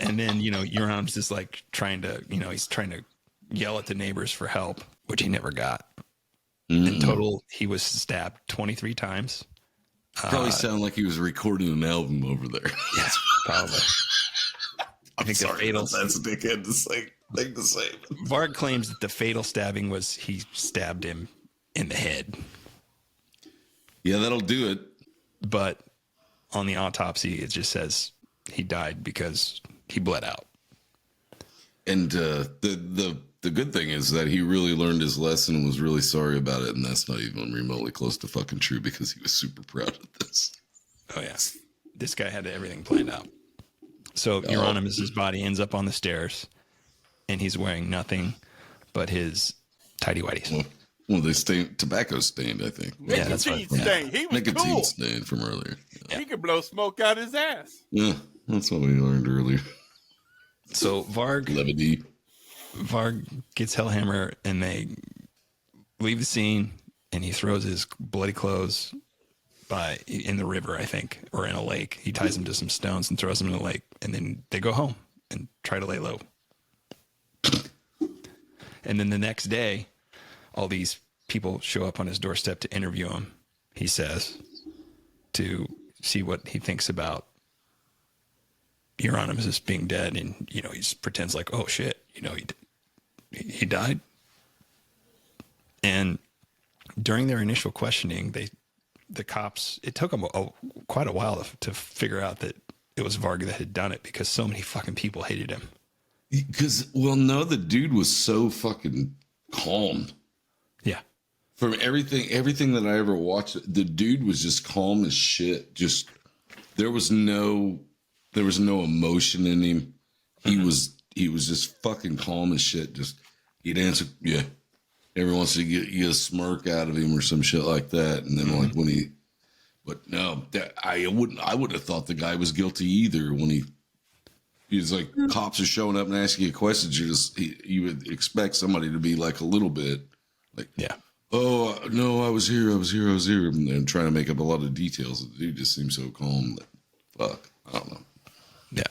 And then Euronymous is like trying to yell at the neighbors for help, which he never got. In total, he was stabbed 23 times. Probably sound like he was recording an album over there. Yeah, probably. I think sorry, that's a dickhead thing to say. Varg claims that the fatal stabbing was he stabbed him in the head. Yeah, that'll do it. But on the autopsy, it just says he died because he bled out. And the good thing is that he really learned his lesson and was really sorry about it, and that's not even remotely close to fucking true because he was super proud of this. Oh yeah, this guy had everything planned out. So Euronymous' body ends up on the stairs, and he's wearing nothing but his tidy whities. Well, they tobacco stained, I think. Nicotine stain. He was Nicotine cool. stained from earlier. Yeah. He could blow smoke out his ass. Yeah, that's what we learned earlier. So Varg gets Hellhammer, and they leave the scene, and he throws his bloody clothes in the river, I think, or in a lake. He ties them to some stones and throws them in the lake, and then they go home and try to lay low. And then the next day, all these people show up on his doorstep to interview him, he says, to see what he thinks about Euronymous being dead. And, he just pretends like, oh shit, he died. And during their initial questioning, the cops, it took them quite a while to figure out that it was Varg that had done it because so many fucking people hated him. Because, the dude was so fucking calm. Yeah. From everything that I ever watched, the dude was just calm as shit. Just, there was no emotion in him. He was just fucking calm as shit. Just, he'd answer, yeah. Every once in a while, you get a smirk out of him or some shit like that. And then but no, I would have thought the guy was guilty either when he was like, cops are showing up and asking you questions. You would expect somebody to be like a little bit like, yeah. Oh, no, I was here. And trying to make up a lot of details. The dude just seems so calm that, fuck, I don't know. Yeah.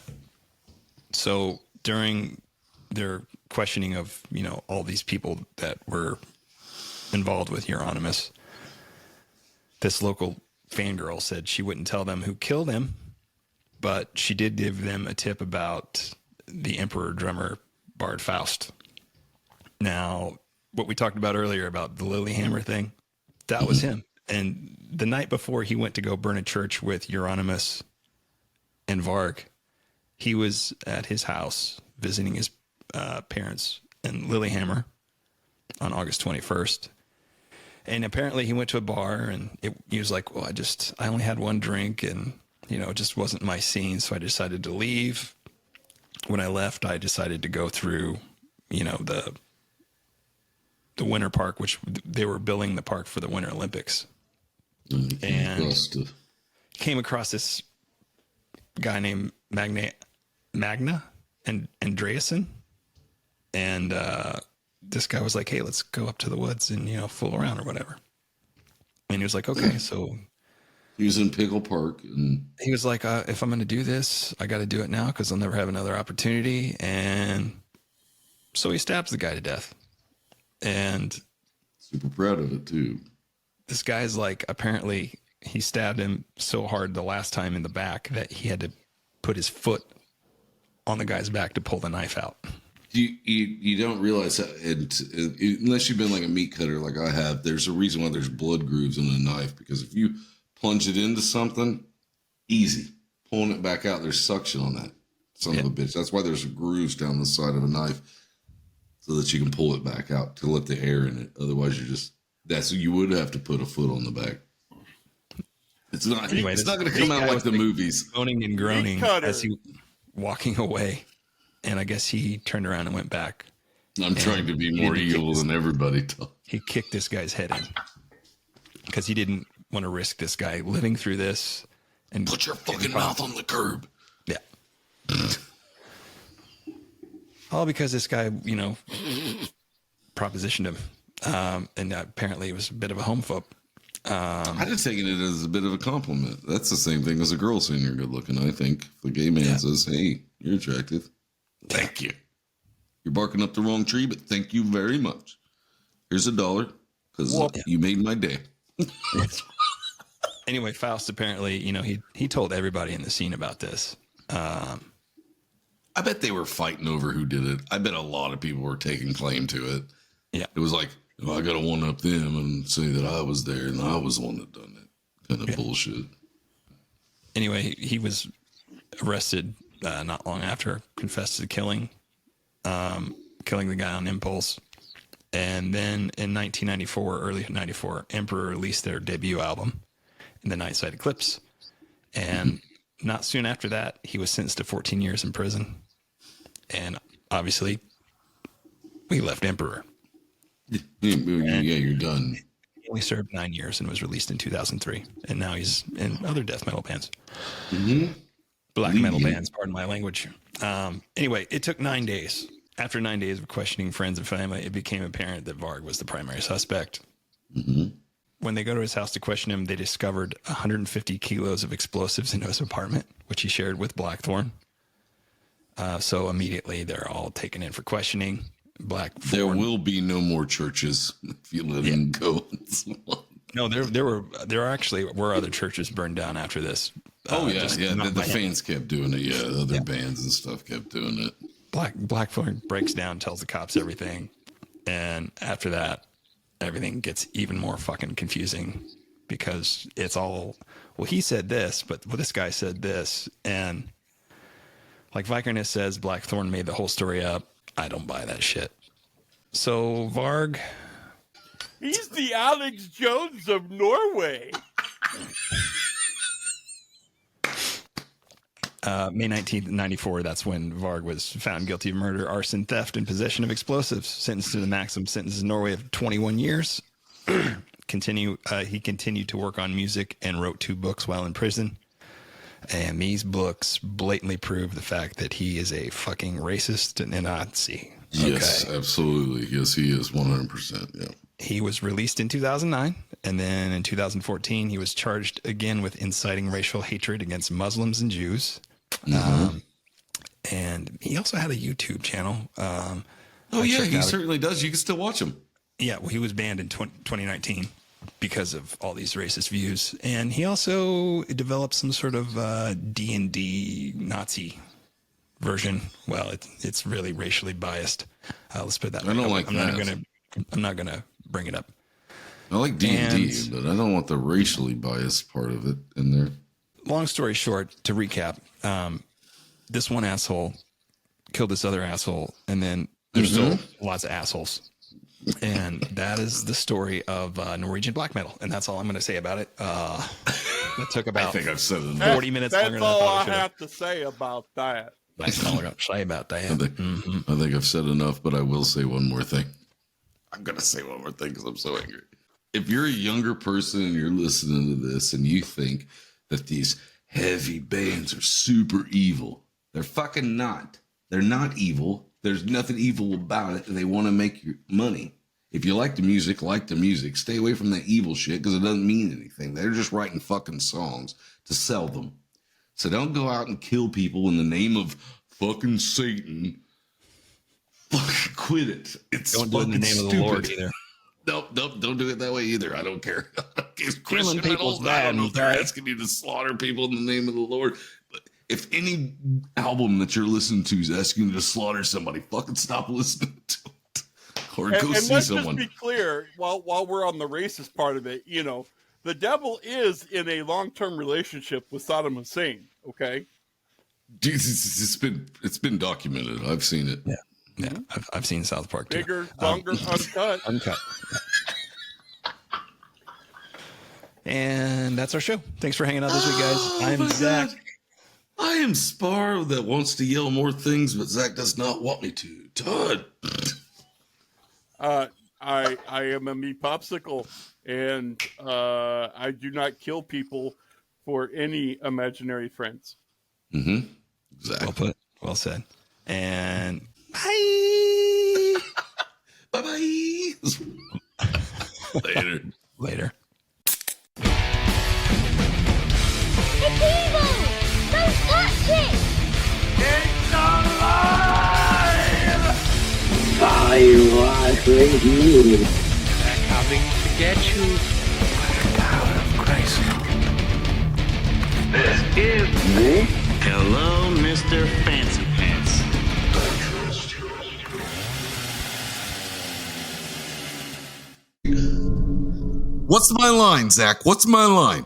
So during their questioning of, all these people that were involved with Euronymous, this local fangirl said she wouldn't tell them who killed him, but she did give them a tip about the Emperor drummer Bard Faust. Now, what we talked about earlier about the Lilyhammer thing, that was him. And the night before he went to go burn a church with Euronymous and Varg, he was at his house visiting his parents in Lilyhammer on August 21st. And apparently he went to a bar and he was like, well, I only had one drink and, it just wasn't my scene. So I decided to leave. When I left, I decided to go through, the Winter Park, which they were building the park for the Winter Olympics. And came across this guy named Magna and Andreasen. And this guy was like, hey, let's go up to the woods and, fool around or whatever. And he was like, okay. So he was in Pickle Park. And he was like, if I'm going to do this, I got to do it now because I'll never have another opportunity. And so he stabs the guy to death. And super proud of it, too. This guy's like, apparently he stabbed him so hard the last time in the back that he had to put his foot on the guy's back to pull the knife out. You don't realize that unless you've been like a meat cutter like I have, there's a reason why there's blood grooves in a knife, because if you plunge it into something, easy. pulling it back out, there's suction on that son of a bitch. That's why there's grooves down the side of a knife so that you can pull it back out to let the air in it. Otherwise, you would have to put a foot on the back. It's not. Anyway, it's not going to come out like the movies. Moaning and groaning as he walking away, and I guess he turned around and went back. I'm trying to be more evil than everybody. He kicked this guy's head in because he didn't want to risk this guy living through this. And put your fucking mouth on the curb. Yeah. All because this guy, propositioned him, and apparently it was a bit of a homophobe. I just taking it as a bit of a compliment. That's the same thing as a girl saying you're good looking. I think if a gay man says, "Hey, you're attractive," thank you. You're barking up the wrong tree, but thank you very much. Here's $1 because you made my day. Anyway, Faust apparently, he told everybody in the scene about this. I bet they were fighting over who did it. I bet a lot of people were taking claim to it. Yeah. It was like, I got to one up them and say that I was there and I was the one that done it. Kind of bullshit. Anyway, he was arrested not long after, confessed to killing the guy on impulse. And then in 1994, early 94, Emperor released their debut album, The Nightside Eclipse. And not soon after that, he was sentenced to 14 years in prison. And obviously, we left Emperor. Yeah, you're done. He only served 9 years and was released in 2003. And now he's in other death metal bands. Black metal bands, pardon my language. Anyway, it took 9 days. After 9 days of questioning friends and family, it became apparent that Varg was the primary suspect. When they go to his house to question him, they discovered 150 kilos of explosives in his apartment, which he shared with Blackthorn. So immediately they're all taken in for questioning. Blackthorn. There will be no more churches if you let him go. No, there actually were other churches burned down after this. The fans kept doing it. Yeah, the other bands and stuff kept doing it. Blackthorn breaks down, tells the cops everything, and after that, everything gets even more fucking confusing because it's all, he said this, but this guy said this, and like Vikernes says, Blackthorn made the whole story up. I don't buy that shit. So Varg, he's the Alex Jones of Norway. May 19th, 94, that's when Varg was found guilty of murder, arson, theft, and possession of explosives, sentenced to the maximum sentence in Norway of 21 years. He continued to work on music and wrote 2 books while in prison. And these books blatantly prove the fact that he is a fucking racist and a Nazi. Yes, absolutely. Yes, he is 100%. Yeah. He was released in 2009, and then in 2014, he was charged again with inciting racial hatred against Muslims and Jews. And he also had a YouTube channel. He certainly does. You can still watch him. Yeah, well, he was banned in 2019 because of all these racist views. And he also developed some sort of D&D Nazi version. Well, it's really racially biased. Let's put it that way. I don't like that. I'm not gonna bring it up. I like D&D, but I don't want the racially biased part of it in there. Long story short, to recap, this one asshole killed this other asshole, and then there's still lots of assholes. And that is the story of Norwegian black metal, and that's all I'm going to say about it. It took about I think I've said enough. 40 minutes. That's all I have to say about that. That's all I got to say about that. I think I've said enough, but I will say one more thing. I'm going to say one more thing because I'm so angry. If you're a younger person and you're listening to this and you think that these heavy bands are super evil, they're fucking not. They're not evil. There's nothing evil about it. They want to make your money. If you like the music, Stay away from that evil shit because it doesn't mean anything. They're just writing fucking songs to sell them. So don't go out and kill people in the name of fucking Satan. Fucking quit it. Don't do it in the name of the Lord either. Nope, don't do it that way either. I don't care. It's Killing people's I don't know bad, if they're right? asking you to slaughter people in the name of the Lord. But if any album that you're listening to is asking you to slaughter somebody, fucking stop listening to it. Or go see let's someone. Just be clear, while we're on the racist part of it, the devil is in a long-term relationship with Saddam Hussein. Okay. It's been documented. I've seen it. Yeah. Yeah, I've seen South Park too. Bigger, longer, uncut. Uncut. And that's our show. Thanks for hanging out this week, guys. I'm Zach. I am Spar that wants to yell more things, but Zach does not want me to. Todd. I am a meat popsicle, and I do not kill people for any imaginary friends. Mm-hmm. Exactly. Well put. Well said. And bye. Bye-bye. Later. Later. It's evil! Don't touch it! I was with you. They're coming to get you. This is Hello, Mr. Fancy Pants. What's my line, Zach? What's my line?